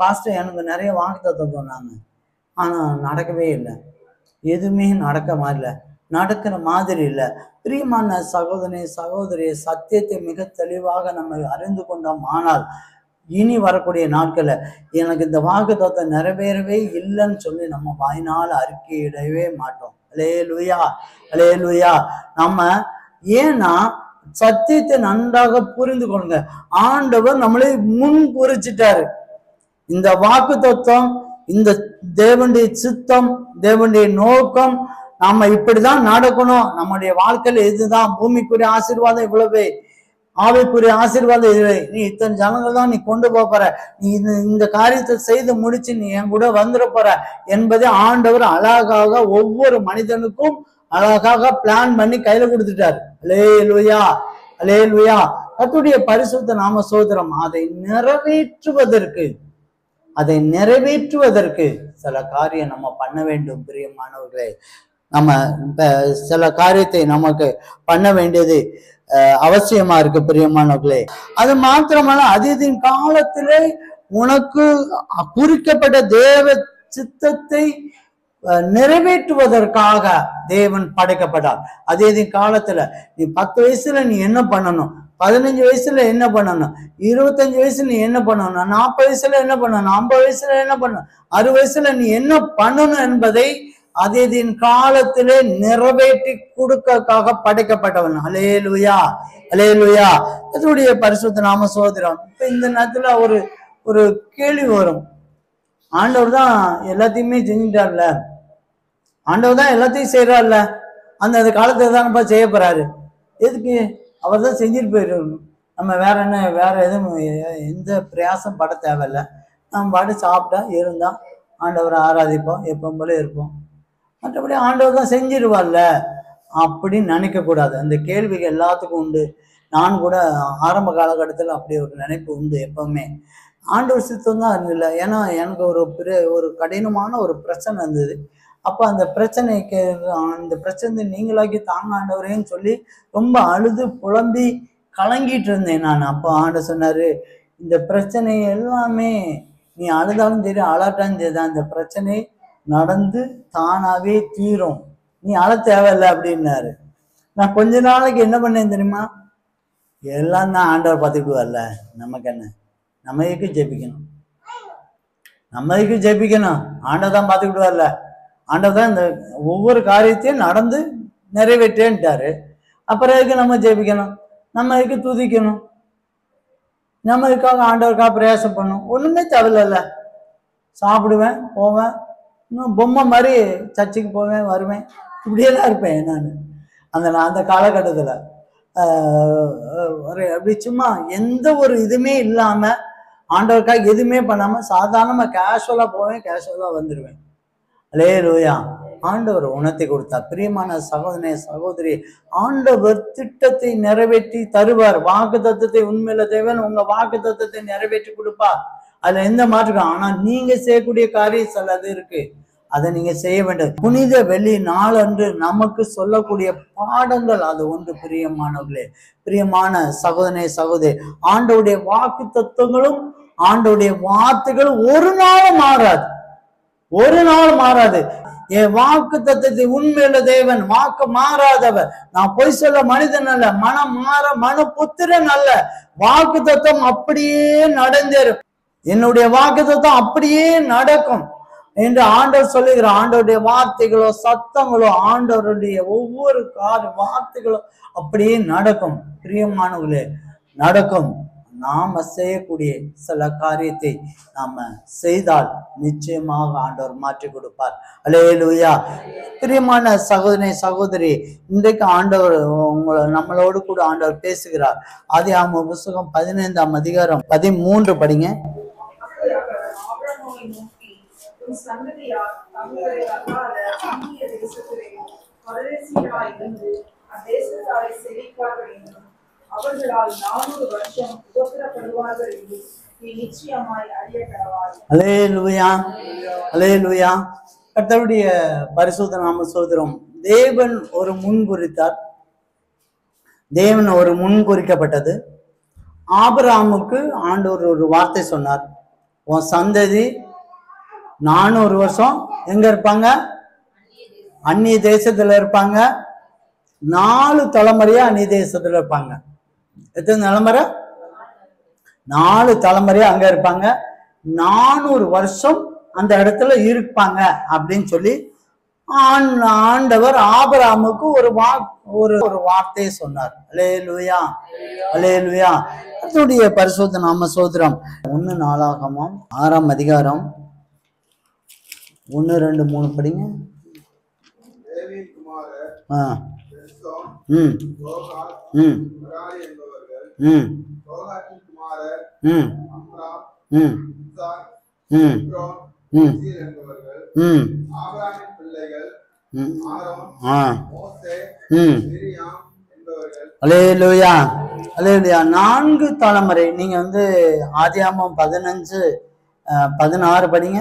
பாஸ்டர் எனக்கு நிறைய வாக்குத்தத்தம் சொன்னாங்க, ஆனா நடக்கவே இல்லை, எதுவுமே நடக்கிற மாதிரி இல்லை. பிரியமான சகோதரனே சகோதரியை, சத்தியத்தை மிக தெளிவாக நம்ம அறிந்து கொண்டோம். ஆனால் இனி வரக்கூடிய நாட்கள்ல எனக்கு இந்த வாக்குத்தத்தம் நிறைவேறவே இல்லைன்னு சொல்லி நம்ம வாயினால் அறிக்கையிடவே மாட்டோம். அல்லேலூயா, அல்லேலூயா. நம்ம ஏன்னா சத்தியத்தை நன்றாக புரிந்து கொள்ளுங்க. ஆண்டவர் நம்மளை முன் குறிச்சிட்டாரு. இந்த வாக்கு தத்துவம், இந்த தேவனுடைய சித்தம், தேவனுடைய நோக்கம், நாம இப்படிதான் நடக்கணும், நம்முடைய வாழ்க்கையில இதுதான், பூமிக்குரிய ஆசீர்வாதம் இவ்வளவு, ஆவிக்குரிய ஆசீர்வாதம் இதுவே, நீ இத்தனை ஜனங்கள் தான் நீ கொண்டு போற, நீ இந்த காரியத்தை செய்து முடிச்சு நீ என் கூட வந்துட போற என்பதை ஆண்டவர் அழகாக ஒவ்வொரு மனிதனுக்கும் அழகாக பிளான் பண்ணி கையில கொடுத்துட்டாரு. அல்லேலூயா, அல்லேலூயா. கர்த்தருடைய பரிசுத்த நாம சோதரம். அதை நிறைவேற்றுவதற்கு சில காரியம் நம்ம பண்ண வேண்டும். பிரியமானவர்களே, நம்ம சில காரியத்தை நமக்கு பண்ண வேண்டியது அவசியமா இருக்கு. பிரியமானவர்களே, அது மாத்திரமல்ல, அதிதின் காலத்திலே உனக்கு குறிக்கப்பட்ட தேவ சித்தத்தை நிறைவேற்றுவதற்காக தேவன் படைக்கப்பட்டார். அதே காலத்துல நீ 10 வயசுல நீ என்ன பண்ணணும், 15 வயசுல என்ன பண்ணணும், 25 வயசுல நீ என்ன பண்ணணும், 40 வயசுல என்ன பண்ணணும், 50 வயசுல என்ன பண்ணணும், 60 வயசுல நீ என்ன பண்ணணும் என்பதை அதேதின் காலத்திலே நிறைவேற்றி கொடுக்கக்காக படைக்கப்பட்டவன். அல்லேலூயா, அல்லேலூயா. இதனுடைய பரிசுத்த நாம சோதரம். இப்ப இந்த நேரத்துல ஒரு கேள்வி வரும், ஆண்டவர் தான் எல்லாத்தையுமே செஞ்சுட்டார்ல, ஆண்டவர் தான் எல்லாத்தையும் செய்யறாருல, அந்த காலத்துல தான்ப்பா செய்ய போறாரு, எதுக்கு அவர் தான் செஞ்சுட்டு போயிடணும், நம்ம வேற எதுவும் எந்த பிரயாசம் பட தேவையில்லை, நம்ம பாட்டு சாப்பிட்டா இருந்தா ஆண்டவரை ஆராதிப்போம், எப்பவும் போல இருப்போம், மற்றபடி ஆண்டவர் தான் செஞ்சிருவார்ல அப்படின்னு நினைக்க கூடாது. அந்த கேள்விகள் எல்லாத்துக்கும் உண்டு. நான் கூட ஆரம்ப காலகட்டத்தில் அப்படி ஒரு நினைப்பு உண்டு. எப்பவுமே ஆண்டவர் சித்தம் தான் இருந்தில்ல. ஏன்னா எனக்கு ஒரு கடினமான ஒரு பிரச்சனை இருந்தது. அப்போ அந்த பிரச்சனைக்கு இந்த பிரச்சனை நீங்களாக்கி தாங்க ஆண்டவரேன்னு சொல்லி ரொம்ப அழுது புலம்பி கலங்கிட்டு இருந்தேன் நான். அப்போ ஆண்டவர் சொன்னாரு, இந்த பிரச்சனை எல்லாமே நீ அழுதாலும் சரி அழாட்டாலும் சரி தான், இந்த பிரச்சனை நடந்து தானாவே தீரும், நீ அழ தேவையில்லை அப்படின்னாரு. நான் கொஞ்ச நாளைக்கு என்ன பண்ணேன் தெரியுமா, எல்லாம் தான் ஆண்டவர் பார்த்துக்கிட்டு நமக்கு என்ன, நம்மளுக்கு ஜெபிக்கணும், ஆண்டவர் தான் பார்த்துக்கிட்டு வரல, ஆண்டவர் தான் இந்த ஒவ்வொரு காரியத்தையும் நடந்து நிறைவேற்றேன்ட்டாரு. அப்புறம் நம்ம ஜெபிக்கணும், நம்ம துதிக்கணும், நம்மளுக்காக ஆண்டவருக்காக பிரயாசம் பண்ணும், ஒண்ணுமே தேவையில்ல. சாப்பிடுவேன், போவேன், இன்னும் பொம்மை மாதிரி சர்ச்சுக்கு போவேன், வருவேன், இப்படியெல்லாம் இருப்பேன் நான் அந்த காலகட்டத்தில். அப்படி சும்மா எந்த ஒரு இதுவுமே இல்லாம ஆண்டவருக்காக எதுவுமே பண்ணாம சாதாரணமா கேஷுவலா போவேன், கேஷுவலா வந்துடுவேன். அல்லேலூயா. ஆண்டவர் உணர்த்தி கொடுத்தார். பிரியமான சகோதரனே சகோதரி, ஆண்டவர் திட்டத்தை நிறைவேற்றி தருவார். வாக்கு தத்துவத்தை உண்மையில தேவன் உங்க வாக்கு தத்துவத்தை நிறைவேற்றி கொடுப்பார். அதுல எந்த மாற்றம். ஆனா நீங்க செய்யக்கூடிய காரியம் சிலது இருக்கு, அதை நீங்க செய்ய வேண்டும். புனித வெள்ளி நாளன்று நமக்கு சொல்லக்கூடிய பாடங்கள் அது ஒன்று. பிரியமானவர்களே, பிரியமான சகோதரனே சகோதரி, ஆண்டவருடைய வாக்கு தத்துவங்களும் ஆண்டவருடைய வார்த்தைகளும் ஒரு நாளும் மாறாது. ஒரு நாள் மாறாது. என் வாக்கு தத்தத்தை உண்மையுள்ள தேவன், வாக்கு மாறாதவர். நான் பொய் சொல்ல மனிதன் அல்ல, மனம் மாற மனு புத்திரன் அல்ல. வாக்கு தத்துவம் அப்படியே நடந்தேறும். என்னுடைய வாக்கு தத்துவம் அப்படியே நடக்கும் என்று ஆண்டவர் சொல்லுகிறார். ஆண்டவருடைய வார்த்தைகளோ சத்தங்களோ, ஆண்டவருடைய ஒவ்வொரு வார்த்தைகளோ அப்படியே நடக்கும். பிரியமானவர்களே, நடக்கும். நாம செய்யக்கூடிய சில காரியத்தை நாம செய்தால் நிச்சயமாக ஆண்டவர் மாற்றி கொடுப்பார். அல்லேலூயா. பிரியமான சகோதரி சகோதரி, இன்றைக்கு ஆண்டவர் நம்மளோடு கூட ஆண்டவர் பேசுகிறார். ஆதியாகம புத்தகம் 15ஆம் அதிகாரம் 13 படிங்க. அவர்களால் 400 வருஷம் உபத்திரப்படுவார்கள் என்று நீ நிச்சயமாய் அறிய கடவாய். அல்லேலூயா, அல்லேலூயா. கர்த்தருடைய பரிசுத்த நாம ஸ்தோத்திரம். தேவன் ஒரு முன் குறித்தார். தேவன் ஒரு முன் குறிக்கப்பட்டது. ஆபிரகாமுக்கு ஆண்டவர் ஒரு வார்த்தை சொன்னார். உன் சந்ததி 400 வருஷம் எங்க இருப்பாங்க? அந்நிய தேசத்துல இருப்பாங்க. 4 தலைமுறையா அந்நிய தேசத்துல இருப்பாங்க. எத்தனை தலைமுறை? 4 தலைமுறையா அங்க இருப்பாங்க. 400 வருஷம் அந்த இடத்துல இருப்பாங்க அப்படின்னு சொல்லி ஆண்டவர் ஆபிரகாமுக்கு ஒரு வார்த்தையை சொன்னார். அல்லேலூயா, அல்லேலூயா. அதனுடைய பரிசுத்த நாம ஸ்தோத்திரம். 1 நாளாகமம் 6ஆம் அதிகாரம் 1, 2, 3 படிங்க. அல்லேலூயா, அல்லேலூயா. 4 தலைமுறை. நீங்க ஆதியாகமம் 15, 16 படிங்க.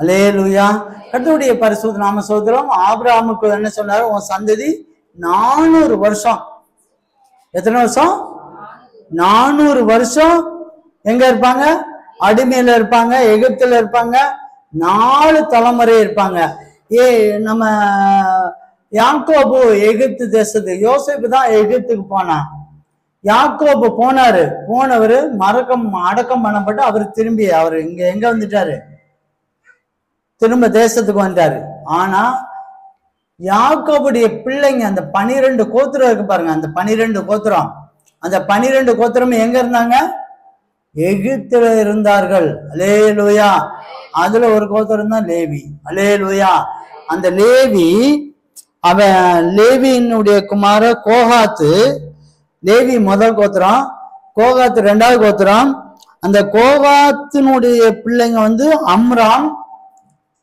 அல்லேலூயா. கர்த்தருடைய பரிசுத்த நாம ஸ்தோத்திரம். ஆபிரகாமுக்கு என்ன சொன்னாரு? உன் சந்ததி 400 வருஷம். எத்தனை வருஷம்? 400 வருஷம் எங்க இருப்பாங்க? அடிமையில இருப்பாங்க, எகிப்துல இருப்பாங்க. 4 தலைமுறை இருப்பாங்க. நம்ம யாக்கோபு எகிப்து தேசத்து, யோசேப்பு தான் எகிப்துக்கு போனான். யாக்கோபு போனவர் அடக்கம் பண்ணப்பட்டு அவர் திரும்பி இங்க எங்க வந்துட்டாரு? திரும்ப தேசத்துக்கு வந்துட்டாரு. ஆனா யாக்கோபுடைய பிள்ளைங்க, அந்த 12 கோத்திரம் இருக்கு பாருங்க, அந்த 12 கோத்திரம், அந்த 12 கோத்திரம் எங்க இருந்தாங்க? எகிப்துல இருந்தார்கள். அல்லேலூயா. அதுல ஒரு கோத்திரம் தான் லேவி. அல்லேலூயா. அந்த லேவியினுடைய குமார கோகாத்து. லேவி முதல் கோத்திரம், கோகாத்து 2வது கோத்திரம். அந்த கோகாத்தினுடைய பிள்ளைங்க அம்ராம்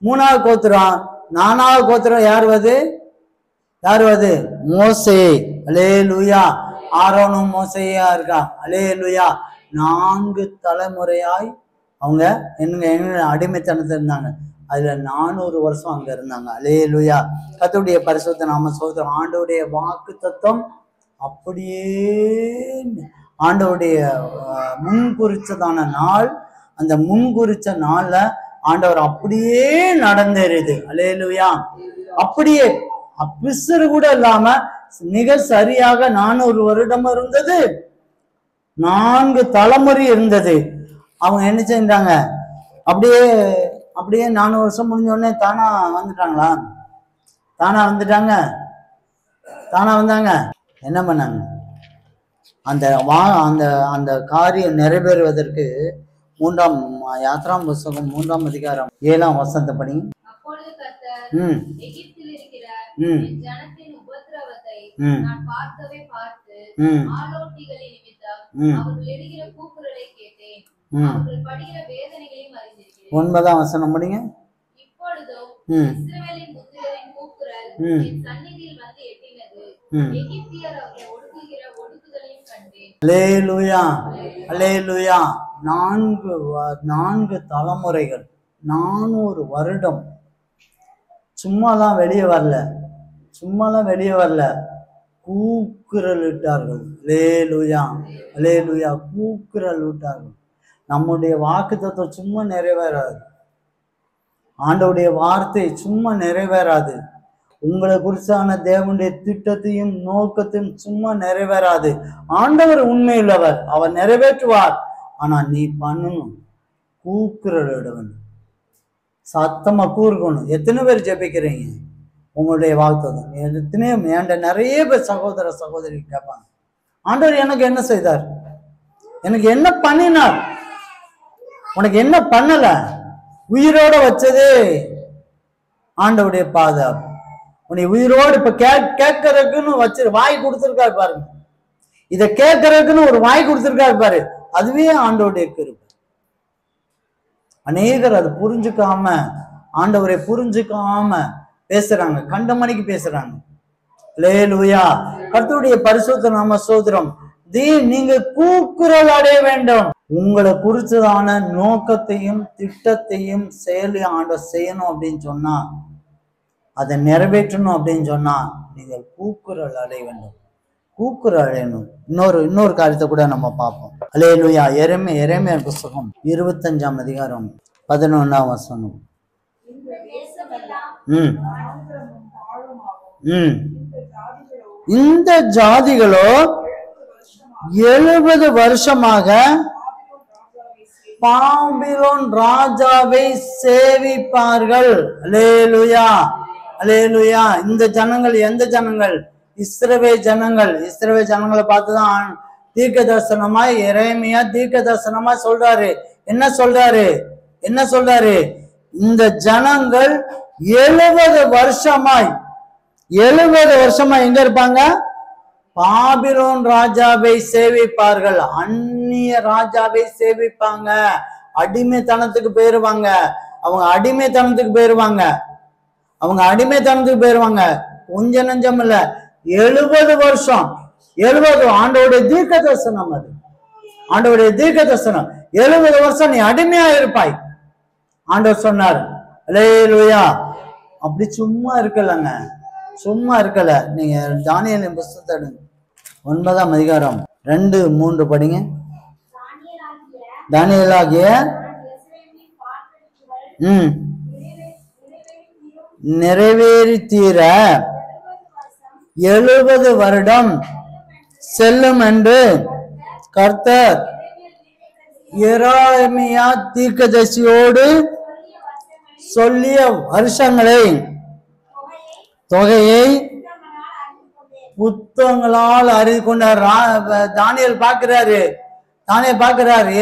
3வது கோத்திரம். 4வது கோத்திரம் யாரு? மோசே. அல்லேலூயா. ஆரோனும் மோசேயா இருக்கா. அல்லேலூயா. 4 தலைமுறையாய் அவங்க என்ன அடிமைத்தனத்தில் இருந்தாங்க. அதுல 400 வருஷம் அங்க இருந்தாங்க. அல்லேலூயா. கர்த்தருடைய பரிசுத்த நாம ஸ்தோத்திரம். ஆண்டவருடைய வாக்கு தத்துவம் அப்படியே ஆண்டவருடைய முன்குறிச்சதான நாள், அந்த முன்குறிச்ச நாள்ல ஆண்டவர் அப்படியே நடந்தேறுது. அல்லேலூயா. அப்படியே பிசுறு கூட இல்லாம மிக சரியாக 400 வருடம் இருந்தது. 4 தலைமுறை இருந்தது. அவங்க என்ன செஞ்சாங்க? அப்படியே 400 வருஷம் முடிஞ்ச உடனே தானா வந்துட்டாங்களா? தானா வந்தாங்க. என்ன பண்ணாங்க? அந்த காரியம் நிறைவேறுவதற்கு 3ஆம் யாத்ராம் புத்தகம் 3ஆம் அதிகாரம் 7ஆம் வசனத்தை படிங்க. ஒன்பதாம் வசனம் படிங்க. அல்லேலூயா, அல்லேலூயா. 4 தலைமுறைகள், 400 வருடம். சும்மாலாம் வெளியே வரல. கூக்குரலிட்டார்கள். அல்லேலூயா, அல்லேலூயா, கூக்குரலிட்டார்கள். நம்முடைய வாக்குத்தத்தம் சும்மா நிறைவேறாது. ஆண்டவருடைய வார்த்தை சும்மா நிறைவேறாது. உங்களை குறிச்சான தேவனுடைய திட்டத்தையும் நோக்கத்தையும் சும்மா நிறைவேறாது. ஆண்டவர் உண்மையுள்ளவர், அவர் நிறைவேற்றுவார். ஆனா நீ பண்ணணும், கூக்குரலிட வேண்டும், சத்தமா கூறுக்கணும். எத்தனை பேர் ஜெபிக்கிறீங்க உங்களுடைய வாக்குத்தத்தம்? எத்தனையோ என்கிட்ட நிறைய பேர் சகோதர சகோதரி கேட்பாங்க, ஆண்டவர் எனக்கு என்ன செய்தார், எனக்கு என்ன பண்ணினார், உனக்கு என்ன பண்ணல, உயிரோட வச்சதே ஆண்டவருடைய பாதுகாப்பு. உன்னை உயிரோடு இப்ப கேட்கறதுக்குன்னு வச்சு வாய் கொடுத்துருக்காரு பாருங்க, இதை கேட்கறதுக்குன்னு ஒரு வாய் கொடுத்துருக்காரு பாரு, அதுவே ஆண்டவருடைய கிருபை. அநேகர் அது புரிஞ்சுக்காம, ஆண்டவரை புரிஞ்சுக்காம பேசுறாங்க, கண்டமணிக்கு பேசுறாங்க. அல்லேலூயா, கர்த்தருடைய பரிசுத்த நாம ஸ்தோத்திரம். நீங்க கூக்குரல் அடைய வேண்டும். உங்களை குறிச்சதான நோக்கத்தையும் திட்டத்தையும் செயலி ஆண்டவர் செய்யணும் அப்படின்னு சொன்னா, அதை நிறைவேற்றணும் அப்படின்னு சொன்னா நீங்கள் கூக்குரல் அடைய வேண்டும், கூக்குரல் அடையணும். இன்னொரு காரியத்தை கூட நம்ம பார்ப்போம். அல்லேலூயா, எரேமியா புத்தகம் 25ஆம் அதிகாரம் 11ஆம் வசனம். இந்த ஜாதிகளோ 70 வருஷமாக பாபிலோன் ராஜாவை சேவிப்பார்கள். அல்லேலூயா, அல்லேலூயா. இந்த ஜனங்கள் எந்த ஜனங்கள்? இஸ்ரவேல் ஜனங்கள். இஸ்ரவேல் ஜனங்களை பார்த்துதான் தீர்க்க தரிசனமாய் எரேமியா தீர்க்க தரிசனமாய் சொல்றாரு. என்ன சொல்றாரு? இந்த ஜனங்கள் 70 வருஷமாய் எங்க இருப்பாங்க? பாபிலோன் ராஜாவை சேவிப்பார்கள். அந்நிய ராஜாவை சேவிப்பாங்க. அடிமைத்தனத்துக்கு போயிருவாங்க. அவங்க அடிமைத்தனத்துக்கு போயிருவாங்க. கொஞ்ச நஞ்சம் இல்ல, 70 வருஷம். 70 ஆண்டவருடைய தீர்க்க தரிசனம். அது ஆண்டவருடைய தீர்க்க தரிசனம். 70 வருஷம் நீ அடிமையா இருப்பாய் ஆண்டவர் சொன்னார். அல்லேலூயா. அப்படி சும்மா இருக்கல. நீங்க தானியேலின் புத்தகத்தை எடுங்க, 9ஆம் அதிகாரம் 2-3 படிங்க. தானியேலாகிய நிறைவேறி தீர 70 வருடம் செல்லும் என்று கர்த்தர் எரேமியா தீர்க்கதரிசியோடு சொல்லிய வருஷங்களை தொகையை புத்தகங்களால் அறிந்து கொண்டார். தானியேல் பார்க்கிறாரு.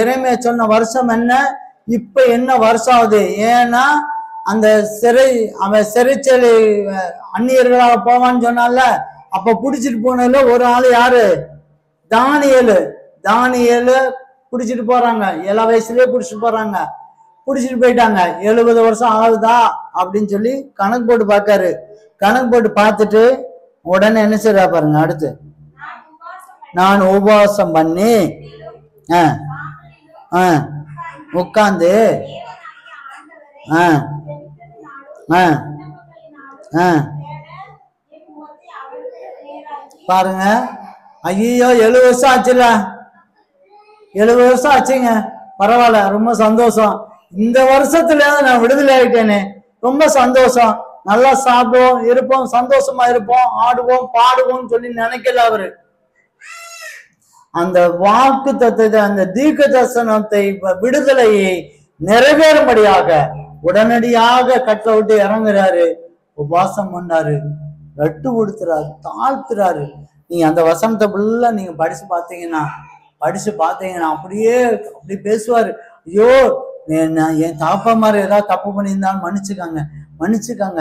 எரேமியா சொன்ன வருஷம் என்ன, இப்ப என்ன வருஷம் ஆகுது? ஏன்னா அந்த அவன் சிறைச்சேலை அந்நியர்களாக போவான்னு சொன்னால, அப்ப புடிச்சிட்டு போனதுல ஒரு ஆளு யாரு? தானியேலு புடிச்சிட்டு போறாங்க. 7 வயசுலயே புடிச்சிட்டு போயிட்டாங்க. 70 வருஷம் ஆகுதா அப்படின்னு சொல்லி கணக்கு போட்டு பார்க்காரு. கணக்கு போட்டு பார்த்துட்டு உடனே என்ன செய்யறா பாருங்க. அடுத்து, நான் உபவாசம் பண்ணி உட்கார்ந்து பாருங்க. ஐயோ 70 வருஷம் ஆச்சுல, 70 வருஷம் ஆச்சுங்க. பரவாயில்ல, ரொம்ப சந்தோஷம். இந்த வருஷத்துல நான் விடுதலை ஆயிட்டேனே, ரொம்ப சந்தோஷம். நல்லா சாப்பிடுவோம், இருப்போம், சந்தோஷமா இருப்போம், ஆடுவோம், பாடுவோம் சொல்லி நினைக்கல அவரு. அந்த வாக்கு தத்துவத்தை, அந்த தீர்க்க தரிசனத்தை, விடுதலையை நிறைவேறும்படியாக உடனடியாக கட்டளை விட்டு இறங்குறாரு. உபவாசம் பண்ணாரு, ரட்டு கொடுத்துறாரு, தாழ்த்துறாரு. நீங்க அந்த வசனத்தை ஃபுல்லா நீங்க படிச்சு பார்த்தீங்கன்னா அப்படியே பேசுவாரு. ஐயோ, என் தாப்பா மாதிரி ஏதாவது தப்பு பண்ணியிருந்தாலும் மன்னிச்சுக்காங்க,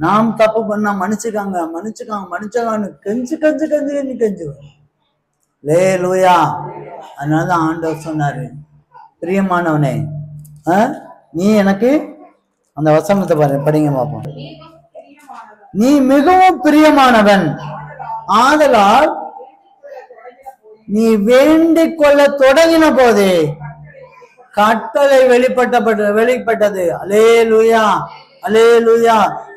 நாம் தப்பு பண்ணா மன்னிச்சுக்காங்கன்னு கெஞ்சுவார். அல்லேலூயா. அதனாலதான் ஆண்டவர் சொன்னாரு, பிரியமானவனே, நீ எனக்கு அந்த வசனத்தை படிங்க பார்ப்போம். நீ மிகவும் பிரியமானவன், ஆதலால் நீ வேண்டிக் கொள்ள தொடங்கின போதே கட்டளை வெளிப்பட்டது. அல்லேலூயா.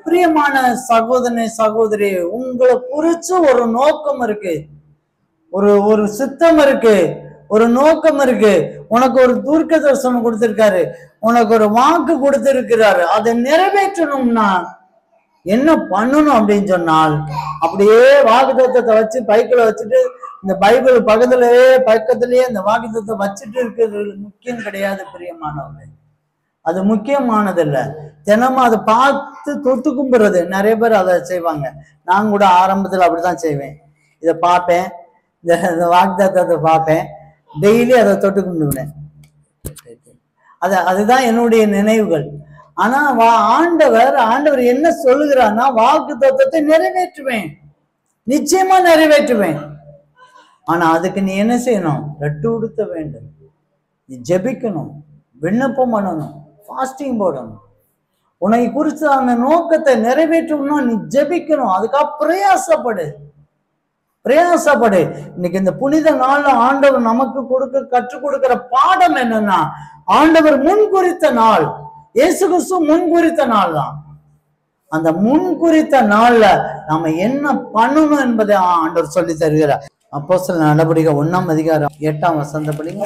பிரியமான சகோதரனே சகோதரி, உங்களை குறிச்சு ஒரு நோக்கம் இருக்கு, ஒரு சித்தம் இருக்கு, ஒரு நோக்கம் இருக்கு. உனக்கு ஒரு தீர்க்க தரிசனம் கொடுத்திருக்காரு, உனக்கு ஒரு வாக்கு கொடுத்திருக்கிறாரு. அதை நிறைவேற்றணும்னா என்ன பண்ணணும் அப்படின்னு சொன்னால், அப்படியே வாக்குத்தத்தத்தை வச்சு பைக்கில் வச்சுட்டு இந்த பைபிள் பக்கத்திலேயே இந்த வாக்குத்தத்தை வச்சுட்டு இருக்கிறது முக்கியம் கிடையாது பிரியமானவங்க. அது முக்கியமானது இல்லை. தினமும் அதை பார்த்து தொட்டு கும்பிடுறது. நிறைய பேர் அதை செய்வாங்க. நான் கூட ஆரம்பத்தில் அப்படிதான் செய்வேன். இதை பார்ப்பேன், இந்த வாக்குத்தத்தத்தை பார்ப்பேன், டெய்லி அதை தொட்டு கும்பிடுவேன். அதுதான் என்னுடைய நினைவுகள். ஆனா ஆண்டவர் என்ன சொல்லுகிறார்னா, வாக்கு தத்துவத்தை நிறைவேற்றுவேன், நிச்சயமா நிறைவேற்றுவேன். ஆனா அதுக்கு நீ என்ன செய்யணும்? ரட்டு உடுத்த வேண்டும், நீ ஜெபிக்கணும், விண்ணப்பம் பண்ணணும், ஃபாஸ்டிங் போடணும். உனக்கு குறித்த அந்த நோக்கத்தை நிறைவேற்றணும்னா நீ ஜெபிக்கணும், அதுக்காக பிரயாசப்படு. இன்னைக்கு இந்த புனித நாள்ல ஆண்டவர் நமக்கு கற்றுக் கொடுக்கிற பாடம் என்னன்னா, ஆண்டவர் முன்குறித்த நாள், இயேசு கிறிஸ்து முன்குறித்த நாள் தான். அந்த முன்குறித்த நாள்ல நாம என்ன பண்ணணும் என்பதை ஆண்டவர் சொல்லி தருகிறார். அப்போஸ்தலர் நடபடிகள் 1ஆம் அதிகாரம் 8ஆம் வசனத்தை படிங்க.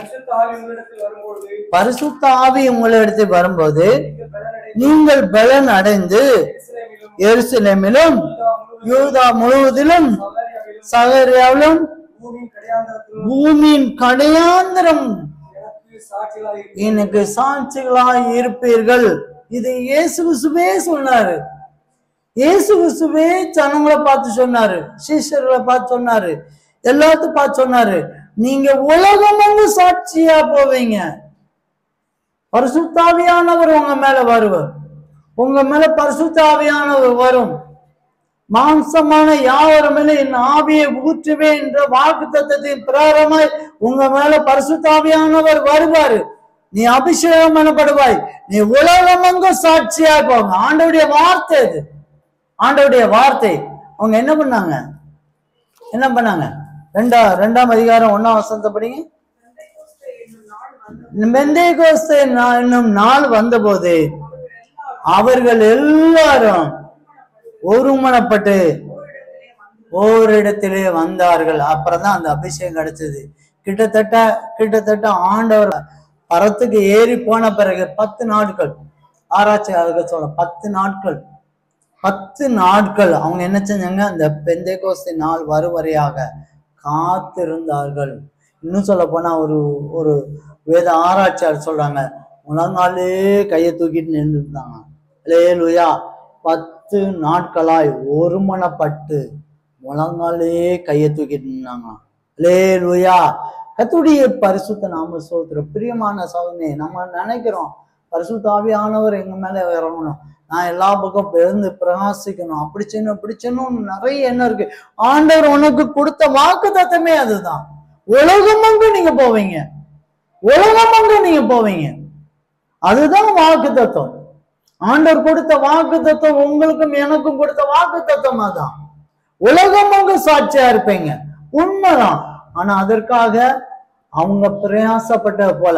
பரிசுத்த ஆவி உங்களிடத்தில் வரும்போது நீங்கள் பலன் அடைந்து எருசலேமிலும் யூதா முழுவதிலும் சகரியாவிலும் பூமியின் கடையாந்திரம் எனக்கு சாட்சிகளாய் இருப்பீர்கள். இது இயேசு கிறிஸ்துவே சொன்னாரு. இயேசு கிறிஸ்துவே ஜனங்களை பார்த்து சொன்னாரு, சீஷர்களை பார்த்து சொன்னாரு, எல்லாத்தையும் பார்த்து சொன்னாரு, நீங்க உலகமெங்கு சாட்சியா போவீங்க. பரிசுத்த ஆவியானவர் உங்க மேல வருவார், உங்க மேல பரிசுத்த ஆவியானவர் வரும். மாம்சமான யாவரும் மேல என் ஆவியை ஊற்றுவேன் என்ற வாக்குத்தத்தத்தின் பிரகாரமாய் உங்க மேல பரிசுத்த ஆவியானவர் வருவாரு. நீ அபிஷேகம் பண்ணப்படுவாய், நீ உலகமெங்க சாட்சியா போங்க. ஆண்டவருடைய வார்த்தை இது, ஆண்டவருடைய வார்த்தை. அவங்க என்ன பண்ணாங்க? 2ஆம் அதிகாரம் 1ஆம் வசனத்தை படிங்க. பெந்தேகோஸ்தே என்னும் நாள் வந்தபோது அவர்கள் எல்லாரும் ஒருமனப்பட்டு ஓரிடத்திலே வந்தார்கள். அப்புறம் தான் அந்த அபிஷேகம் கிடைச்சது. கிட்டத்தட்ட ஆண்டவர் பரத்துக்கு ஏறி போன பிறகு 10 நாட்கள் ஆராய்ச்சியாக சொல்ல 10 நாட்கள் அவங்க என்ன செஞ்சாங்க? அந்த பெந்தேகோஸ்தே நாள் வருவரையாக காத்திருந்தார்கள். இன்னும் சொல்ல போனா ஒரு வேத ஆராய்ச்சியாளர் சொல்றாங்க, முழங்காலே கையை தூக்கிட்டு நின்று இருந்தாங்க. அல்லேலூயா. 10 நாட்களாய் ஒருமனப்பட்டு முழங்காலே கையை தூக்கிட்டு நின்னாங்க. அல்லேலூயா. கர்த்தருடைய பரிசுத்த நாம ஸ்தோத்திரம். பிரியமான சகோதரனே, நம்ம நினைக்கிறோம் பரிசுத்த ஆவியானவர் எங்க மேல இறங்கணும், நான் எல்லா பக்கம் எழுந்து பிரகாசிக்கணும், அப்படி செய்யணும் நிறைய எண்ணம் இருக்கு. ஆண்டவர் உனக்கு கொடுத்த வாக்குத்தத்தமே அதுதான். உலகமெங்கு நீங்க போவீங்க, அதுதான் வாக்குத்தத்தம். ஆண்டவர் கொடுத்த வாக்குத்தத்தம், உங்களுக்கும் எனக்கும் கொடுத்த வாக்குத்தத்தம் அதான். உலகமெங்கு சாட்சியா இருப்பீங்க, உண்மைதான். ஆனா அதற்காக அவங்க பிரயாசப்பட்டது போல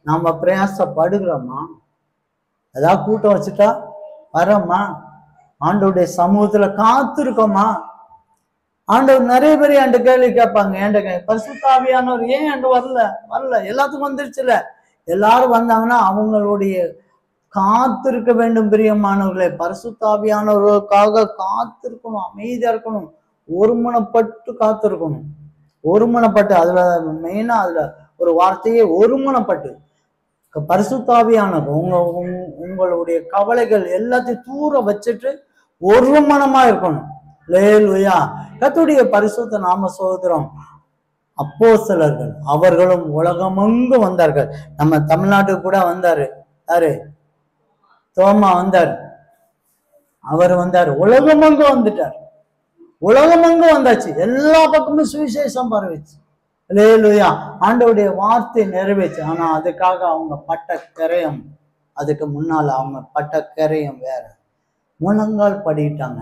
நம்ம பிரயாசப்படுகிறோமா? ஏதாவது கூட்டம் வச்சுட்டா வரோமா? ஆண்டவருடைய சமூகத்துல காத்திருக்கோமா? ஆண்டவர் நிறைய பேர் என்கிட்ட கேள்வி கேட்பாங்க, பரிசுத்த ஆவியானவர் ஏன் என்கிட்ட வரல? எல்லாத்துக்கும் வந்துருச்சுல. எல்லாரும் வந்தாங்கன்னா அவங்களுடைய காத்திருக்க வேண்டும். பிரியமானவர்களே, பரிசுத்த ஆவியானவர்களுக்காக காத்திருக்கணும், அமைதியா இருக்கணும், ஒருமனப்பட்டு காத்திருக்கணும். ஒருமனப்பட்டு, அதுல மெயினா அதுல ஒரு வார்த்தையே ஒருமனப்பட்டு. பரிசுத்த ஆவியானவர் உங்களுடைய கவலைகள் எல்லாத்தையும் தூர வச்சுட்டு ஒருமனமா இருக்கணும். அல்லேலூயா. கர்த்தருடைய பரிசுத்த நாம ஸ்தோத்திரம். அப்போஸ்தலர்கள் அவர்களும் உலகமெங்கு வந்தார்கள். நம்ம தமிழ்நாட்டுக்கு கூட வந்தாரு. யாரு? தோமா வந்தார். அவர் வந்தார், உலகமெங்கு வந்துட்டார். உலகமெங்கு வந்தாச்சு, எல்லா பக்கமும் சுவிசேஷம் பரவிச்சு. அல்லேலூயா. ஆண்டவருடைய வார்த்தை நிறைவேச்சு. ஆனா அதுக்காக அவங்க பட்ட கரையம், அதுக்கு முன்னால அவங்க பட்ட கரையம் வேற. முழங்கால் படிட்டாங்க,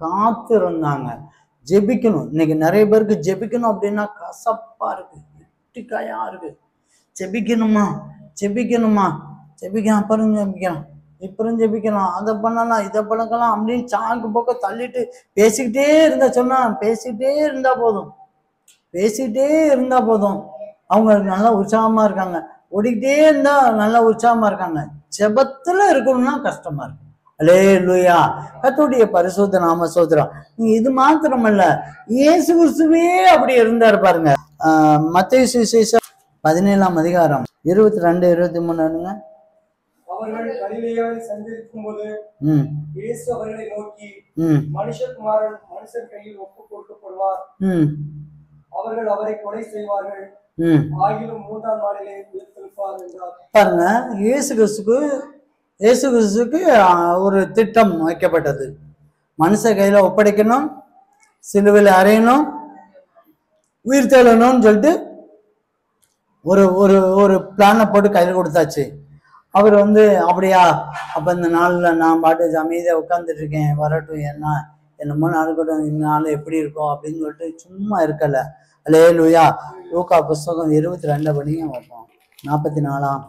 காத்திருந்தாங்க, ஜெபிக்கணும். இன்னைக்கு நிறைய பேருக்கு ஜெபிக்கணும் அப்படின்னா கசப்பா இருக்கு, இட்டிக்காயா இருக்கு. ஜெபிக்கணும், அப்புறம் ஜெபிக்கலாம். இப்பறம் ஜெபிக்கலாம், அதை பண்ணலாம், இதை பழக்கலாம் அப்படின்னு சாக்கு போக்க தள்ளிட்டு பேசிக்கிட்டே இருந்தா சொன்னா பேசிக்கிட்டே இருந்தா போதும், பேசிக்கிட்டே இருந்தா போதும். அவங்க நல்லா உற்சாகமா இருக்காங்க, ஓடிக்கிட்டே இருந்தா நல்லா உற்சாகமா இருக்காங்க. ஜெபத்துல இருக்கணும்னா கஷ்டமா இருக்கு. அல்லேலூயா. கர்த்தருடைய பரிசுத்த நாம ஸ்தோத்திரம். நீங்க இது மாத்திரமல்ல, இயேசு கிறிஸ்துவே அப்படி இருந்தார் பாருங்க. மத்தேயு சுவிசேஷம் 17ஆம் அதிகாரம் 22, 23. அவர்கள் கலிலேயாவில் சஞ்சரிக்கும் போது இயேசு அவர்களை நோக்கி, மனுஷகுமாரன் மனுஷர் கையில் ஒப்புக் கொடுக்கப்படுவார், அவர்கள் அவரை கொலை செய்வார்கள், ஆகிலும் 3ஆம் நாளிலே உயிர்த்தெழுப்பார் என்றார். பாருங்க, இயேசு கிறிஸ்துக்கு ஒரு திட்டம் வைக்கப்பட்டது. மனுஷ கையில ஒப்படைக்கணும், சிலுவையில் அறையணும், உயிர் தெழணும்னு சொல்லிட்டு ஒரு ஒரு ஒரு பிளானை போட்டு கையில் கொடுத்தாச்சு. அவர் அப்படியா, அப்ப இந்த நாள்ல நான் பாட்டு அமைதியா உட்கார்ந்துட்டு இருக்கேன், வரட்டும், என்னமோ நடக்கட்டும், இந்த நாள் எப்படி இருக்கும் அப்படின்னு சொல்லிட்டு சும்மா இருக்கல. அல்லேலூயா. லூக்கா புஸ்தகம் 22 படியும் வைப்போம், 44ஆம்.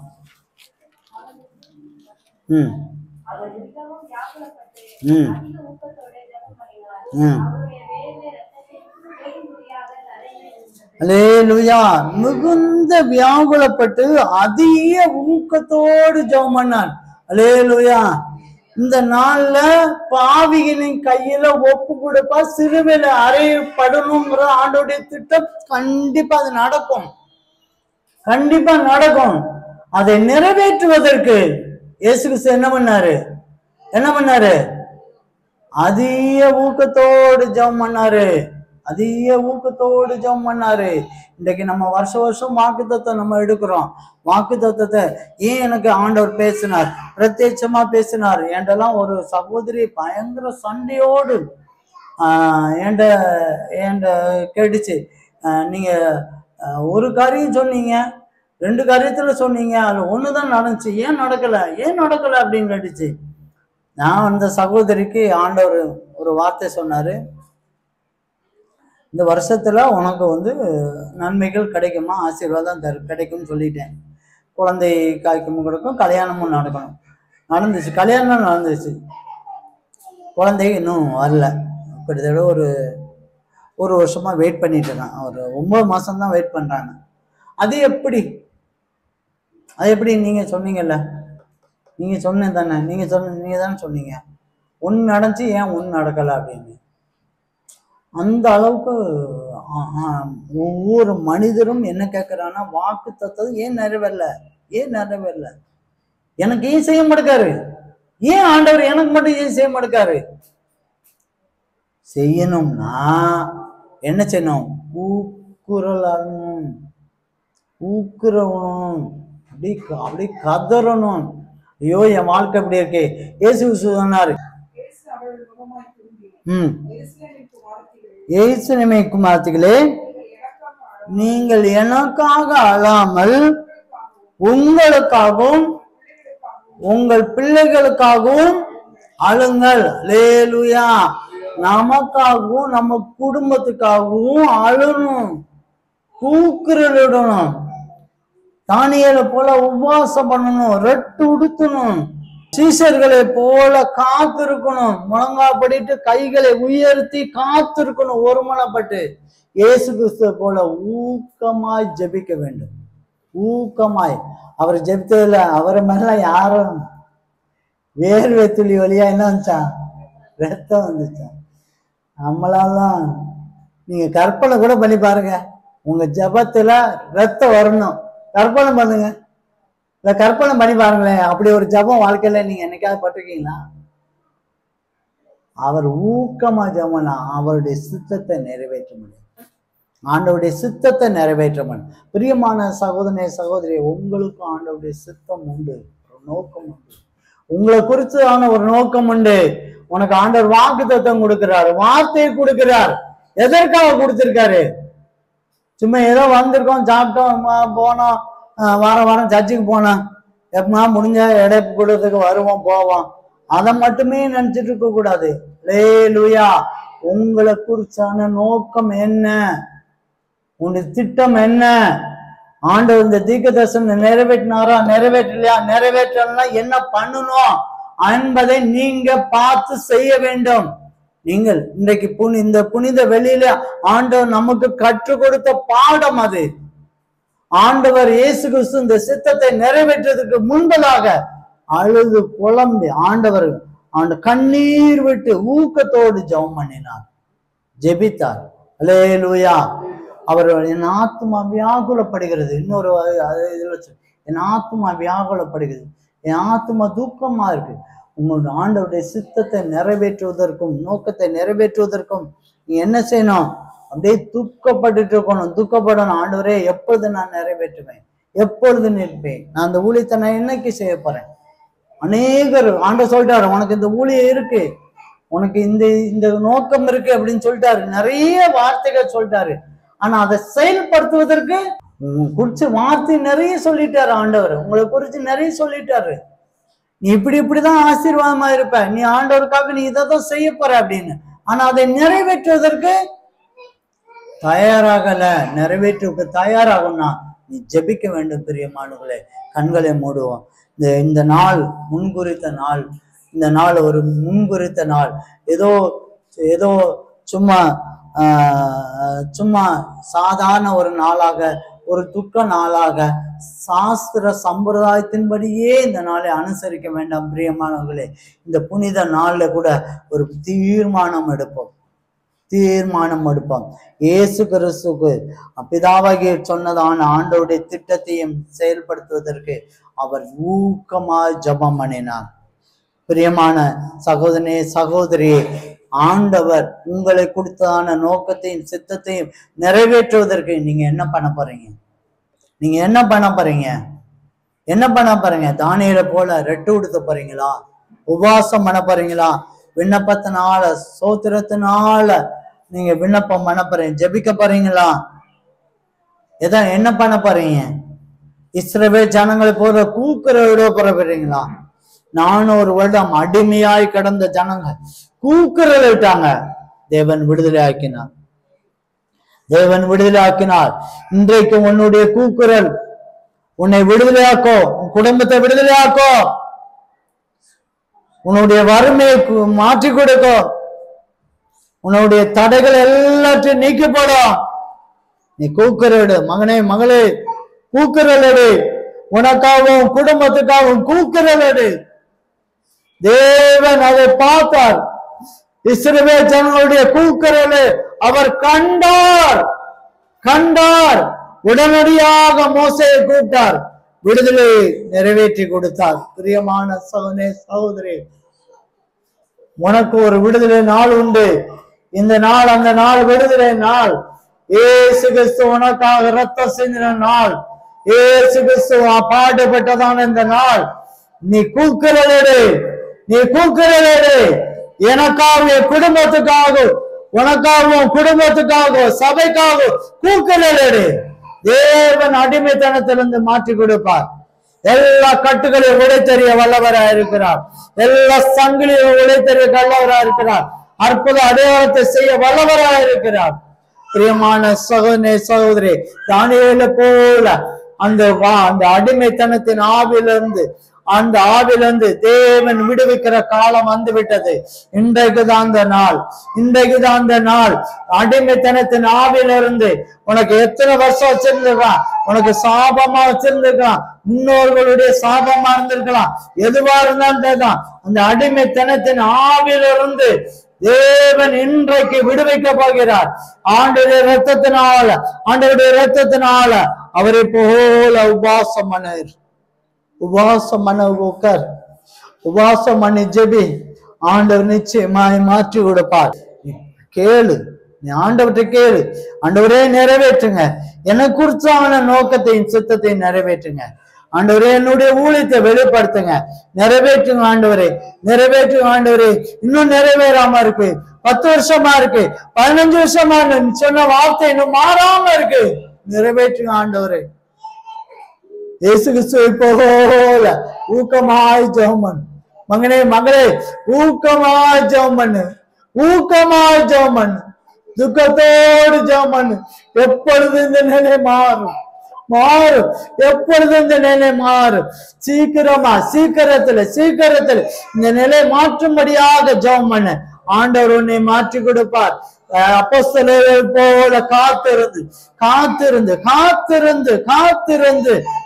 அல்லேலூயா. மிகுந்த வியாகுலப்பட்டு அதிக ஊக்கத்தோடு ஜெபம் பண்ணான். அல்லேலூயா. இந்த நாள்ல பாவிகளின் கையில ஒப்பு கொடுப்பா, சிறுவையில அறையப்படணுங்கிற ஆண்டோடைய திட்டம் கண்டிப்பா அது நடக்கும், கண்டிப்பா நடக்கும். அதை நிறைவேற்றுவதற்கு இயேசு கிறிஸ்து என்ன பண்ணாரு? அதிக ஊக்கத்தோடு ஜெபம் பண்ணாரு, அதிக ஊக்கத்தோடு ஜெபம் பண்ணாரு. இன்றைக்கு நம்ம வருஷம் வாக்குத்தத்தம் நம்ம எடுக்கிறோம். வாக்குத்தத்தத்தை ஏன் எனக்கு ஆண்டவர் பேசினார், பிரத்யட்சமா பேசினார். என்கிட்டலாம் ஒரு சகோதரி பயங்கர சண்டையோடு என்கிட்ட கேட்டுச்சு, நீங்க ஒரு காரியம் சொன்னீங்க, 2 காரியத்துல சொன்னீங்க, அது ஒண்ணுதான் நடந்துச்சு, ஏன் நடக்கல அப்படின்னு கேட்டுச்சு. நான் அந்த சகோதரிக்கு ஆண்டவர் ஒரு வார்த்தை சொன்னாரு, இந்த வருஷத்துல உனக்கு நன்மைகள் கிடைக்குமா, ஆசீர்வாதம் கிடைக்கும்னு சொல்லிட்டேன். குழந்தை காய்க்கும் கொடுக்கும், கல்யாணமும் நடந்துச்சு, கல்யாணம் நடந்துச்சு. குழந்தை இன்னும் வரல. கிட்டத்தட்ட ஒரு வருஷமா வெயிட் பண்ணிட்டு இருக்கான். ஒரு 9 மாசம் தான் வெயிட் பண்றாங்க. அது எப்படி நீங்க சொன்னீங்கல்ல, நீங்க சொன்னேன் தானே, நீங்க தானே சொன்னீங்க, ஒன்று நடந்துச்சு, ஏன் ஒன்று நடக்கலை அப்படின்னு. அந்த அளவுக்கு ஒவ்வொரு மனிதரும் என்ன கேட்கிறான்னா, வாக்கு தத்தம் ஏன் நிறைவேறல, எனக்கு ஏன் செய்ய மாட்டேக்காரு, ஏன் ஆண்டவர் எனக்கு மட்டும் ஏன் செய்ய மாட்டேக்காரு? செய்யணும்னா என்ன செய்யணும்? ஊக்குறவனும் அப்படி கதறணும். ஐயோ, என் வாழ்க்கை அப்படி இருக்கே. இயேசு சொன்னாரு, எருசலேமை குமாரத்திகளே, நீங்கள் எனக்காக அழாமல் உங்களுக்காகவும் உங்கள் பிள்ளைகளுக்காகவும் அழுங்கள். அல்லேலூயா. நமக்காகவும் நம்ம குடும்பத்துக்காகவும் அழணும், கூக்குரலிடணும். தானியேலை போல உபவாசம் பண்ணணும், ரெட்டு உடுத்தணும், சீசர்களை போல காத்திருக்கணும், முழங்காப்படிட்டு கைகளை உயர்த்தி காத்திருக்கணும், ஒருமனப்பட்டு. இயேசு கிறிஸ்துவை போல ஊக்கமாய் ஜெபிக்க வேண்டும். ஊக்கமாய். அவர் ஜெபித்ததுல அவரை மேல யாரும் வேர்வை துளி வழியா என்ன வந்துச்சான்? ரத்தம் வந்துச்சான். நம்மளாலாம் நீங்க கற்பனை கூட பண்ணி பாருங்க, உங்க ஜெபத்துல ரத்தம் வரணும், கற்பனை பண்ணுங்க. இல்ல கற்பனை பண்ணி பாருங்களேன், அப்படி ஒரு ஜெபம் வாழ்க்கையில நீங்க என்னைக்காவது பட்டிருக்கீங்களா? அவர் ஊக்கமா ஜெபம்னா அவருடைய சித்தத்தை நிறைவேற்ற முடியும், ஆண்டவருடைய சித்தத்தை நிறைவேற்ற முடியும். பிரியமான சகோதரனே சகோதரி, உங்களுக்கும் ஆண்டவருடைய சித்தம் உண்டு, ஒரு நோக்கம் உண்டு, உங்களை குறித்தான ஒரு நோக்கம் உண்டு. உனக்கு ஆண்டவர் வாக்குத்தத்தம் கொடுக்கிறார், வார்த்தையை கொடுக்கிறார். எதற்காக கொடுத்திருக்காரு? சும்மா ஏதோ வந்திருக்கோம், சாப்பிட்டோம், போனோம், வாரம் சர்ச்சுக்கு போனோம், எப்பமா முடிஞ்ச எடை கொடுறதுக்கு வருவோம் போவோம், அதை மட்டுமே நினைச்சிட்டு இருக்க கூடாது. அல்லேலூயா. உங்களை குறிச்சான நோக்கம் என்ன? உங்களுடைய திட்டம் என்ன? ஆண்டவர் இந்த தீர்க்க தரிசனம் நிறைவேற்றினாரா, நிறைவேற்றலையா, நிறைவேற்றலன்னா என்ன பண்ணணும் என்பதை நீங்க பார்த்து செய்ய வேண்டும். நீங்கள் இன்றைக்கு இந்த புனித வெளியில ஆண்டவர் நமக்கு கற்றுக் கொடுத்த பாடம் அது. ஆண்டவர் இயேசு கிறிஸ்து இந்த சித்தத்தை நிறைவேற்றதுக்கு முன்பதாக அழுது புலம்பி ஆண்டவர் கண்ணீர் விட்டு ஊக்கத்தோடு ஜெபம் பண்ணினார், ஜெபித்தார். அல்லேலூயா. அவர் என் ஆத்துமா வியாகுலப்படுகிறது. இன்னொரு இதுல என் ஆத்துமா வியாகுலப்படுகிறது, என் ஆத்துமா தூக்கமா இருக்கு. உங்களுடைய ஆண்டவருடைய சித்தத்தை நிறைவேற்றுவதற்கும் நோக்கத்தை நிறைவேற்றுவதற்கும் நீ என்ன செய்யணும்? அப்படியே துக்கப்பட்டு இருக்கணும், துக்கப்படணும். ஆண்டவரே எப்பொழுது நான் நிறைவேற்றுவேன், எப்பொழுது நிற்பேன், நான் அந்த ஊழியத்தை நான் என்னைக்கு செய்ய போறேன். அநேகர் ஆண்டவர் சொல்லிட்டாரு, உனக்கு இந்த ஊழியம் இருக்கு, உனக்கு இந்த நோக்கம் இருக்கு அப்படின்னு சொல்லிட்டாரு. நிறைய வார்த்தைகள் சொல்லிட்டாரு. ஆனா அதை செயல்படுத்துவதற்கு குறிச்சு வார்த்தை நிறைய சொல்லிட்டாரு ஆண்டவர். உங்களை குறிச்சு நிறைய சொல்லிட்டாரு. நீ இப்படிதான் ஆசீர்வாதமா இருப்ப, நீ ஆண்டவருக்காக நீ இதைதான் செய்ய போற அப்படின்னு. ஆனா அதை நிறைவேற்றுவதற்கு தயாராகல. நிறைவேற்றுவதற்கு தயாராகும்னா நீ ஜெபிக்க வேண்டும். பிரியமானவர்களே, கண்களை மூடுவோம். இந்த நாள் முன்குறித்த நாள், இந்த நாள் ஒரு முன்குறித்த நாள். ஏதோ சும்மா சாதாரண ஒரு நாளாக, ஒரு துக்க நாளாக, சாஸ்திர சம்பிரதாயத்தின்படியே இந்த நாளை அனுசரிக்க வேண்டாம். பிரியமானவர்களே, இந்த புனித நாள்ல கூட ஒரு தீர்மானம் எடுப்போம். இயேசு கிறிஸ்துக்கு பிதாவாகிய சொன்னதான ஆண்டவருடைய திட்டத்தையும் செயல்படுத்துவதற்கு அவர் ஊக்கமாய் ஜெபம் பண்ணினார். பிரியமான சகோதரனே, சகோதரியே, ஆண்டவர் உங்களை கொடுத்ததான நோக்கத்தையும் சித்தத்தையும் நிறைவேற்றுவதற்கு நீங்க என்ன பண்ண போறீங்க? நீங்க என்ன பண்ண போறீங்க? தானியேலை போல ரெட்டு உடுத்த போறீங்களா? உபவாசம் பண்ண போறீங்களா? விண்ணப்பத்தினால, சோத்திரத்தினால நீங்க விண்ணப்பம் பண்ண போறீங்க, ஜெபிக்க போறீங்களா? என்ன பண்ண போறீங்க? இஸ்ரவேல் ஜனங்களை போல கூக்குரலோட போறீங்களா? 400 வருடம் அடிமையாய் கிடந்த ஜனங்க கூக்குரல் விட்டாங்க. தேவன் விடுதலை ஆக்கினார். இன்றைக்கு உன்னுடைய கூக்குரல் உன்னை விடுதலையாக்கோ, உன் குடும்பத்தை விடுதலையாக்கோ, உன்னுடைய வறுமையை மாற்றி கொடுக்கும், உன்னுடைய தடைகள் எல்லாத்தையும் நீக்கி போடும். நீ கூக்குரல், மகனே மகளே, கூக்குரல், உனக்காகவும் குடும்பத்துக்காகவும் கூக்குரல். தேவன் அதை பார்த்தார். இஸ்ரவேல் ஜனங்களுடைய கூக்குரலை அவர் கண்டார். உடனடியாக மோசேயை கூப்பிட்டார், விடுதலை நிறைவேற்றி கொடுத்தார். பிரியமான சகோதரனே, சகோதரி, உனக்கு ஒரு விடுதலை நாள் உண்டு. இந்த நாள் அந்த நாள் விடுதலை நாள். இயேசு கிறிஸ்து உனக்காக ரத்தம் சிந்தின நாள். இயேசு கிறிஸ்து பாடுபட்டதான இந்த நாள். நீ கூக்குரல், எனக்காக, என் குடும்பத்துக்காக, உனக்காகவும் குடும்பத்துக்காக, சபைக்காக கூக்குரல். தேவன் அடிமைத்தனத்திலிருந்து மாற்றி கொடுப்பார். எல்லா கட்டுகளையும் உடைத்தறிய வல்லவராக இருக்கிறார். எல்லா சங்கிலியும் உடைத்தறிய வல்லவராக இருக்கிறார். அற்புத அடையாளத்தை செய்ய வல்லவராக இருக்கிறார். பிரியமான சகோதரனே, சகோதரி, தானியேலை போல அந்த அடிமைத்தனத்தின் ஆவிலிருந்து தேவன் விடுவிக்கிற காலம் வந்து விட்டது. இன்றைக்குதான் அந்த நாள். அடிமைத்தனத்தின் ஆவிலிருந்து உனக்கு எத்தனை வருஷம் வச்சிருந்திருக்கலாம், உனக்கு சாபமா வச்சிருந்திருக்கலாம், முன்னோர்களுடைய சாபமா இருந்திருக்கலாம், எதுவா இருந்தாலும் அந்த அடிமைத்தனத்தின் ஆவிலிருந்து தேவன் இன்றைக்கு விடுவிக்க போகிறார். ஆண்டவருடைய ரத்தத்தினால அவரை போல உபவாசம் பண்ணி ஜெபி. ஆண்டவர் நிச்சயமாய் மாற்றி கொடுப்பார். கேளு, நீ ஆண்டவர்கிட்ட கேளு, ஆண்டவரே நிறைவேற்றுங்க, எனக்கு குறிச்சான நோக்கத்தையும் சித்தத்தையும் நிறைவேற்றுங்க. ஆண்டவரே என்னுடைய ஊழியத்தை வெளிப்படுத்துங்க, நிறைவேற்றுங்க ஆண்டவரே, இன்னும் நிறைவேறாம இருக்கு, 10 வருஷமா இருக்கு, 15 வருஷமா சொன்ன வார்த்தை இன்னும் மாறாம இருக்கு, நிறைவேற்றுங்க ஆண்டவரே. இயேசு கிறிஸ்துவை போல ஊக்கமாய் ஜெபம் பண்ணு. மகனே மகளே, ஊக்கமாய் ஜெபம் பண்ணு, துக்கத்தோடு ஜெபம் பண்ணு. எப்பொழுது இந்த நிலை மாறும். எப்பொழுது இந்த நிலை மாறும்? சீக்கிரமா, சீக்கிரத்துல இந்த நிலை மாற்றும்படியாக ஜெபம் பண்ண ஆண்டவர் உன்னை மாற்றி கொடுப்பார். அப்போஸ்தலர்கள் போல காத்திருந்து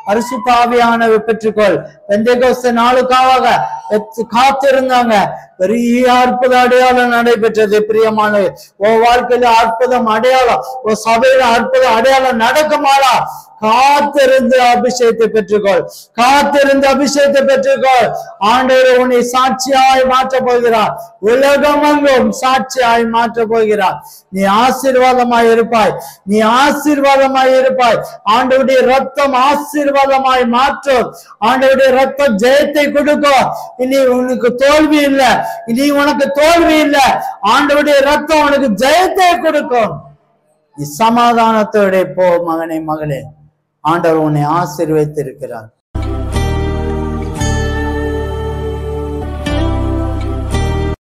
பரிசுத்த ஆவியானவர் பெற்றுக்கொள். பெந்தெகோஸ்தே நாளுக்காக காத்திருந்தாங்க. பெரிய அற்புத அடையாளம் நடைபெற்றது. பிரியமானவர், உன் வாழ்க்கையில அற்புதம் அடையாளம், உன் சபையில அற்புதம் அடையாளம் நடக்குமாடா? காத்திருந்து அபிஷேகத்தை பெற்றுக்கொள். ஆண்டவர் உன்னை சாட்சியாய் மாற்ற போகிறார். உலகமெங்கும் சாட்சியாய் மாற்ற போகிறார். நீ ஆசீர்வாதமாய் இருப்பாய். ஆண்டவருடைய ரத்தம் ஆசீர்வாதமாய் மாற்றும். ஆண்டவருடைய ரத்தம் ஜெயத்தை கொடுக்கும். இனி உனக்கு தோல்வி இல்லை. ஆண்டவருடைய ரத்தம் உனக்கு ஜெயத்தை கொடுக்கும். நீ சமாதானத்தோட போ மகனே, மகளே. ஆண்டவர் உன்னை ஆசீர்வதித்திருக்கிறார்.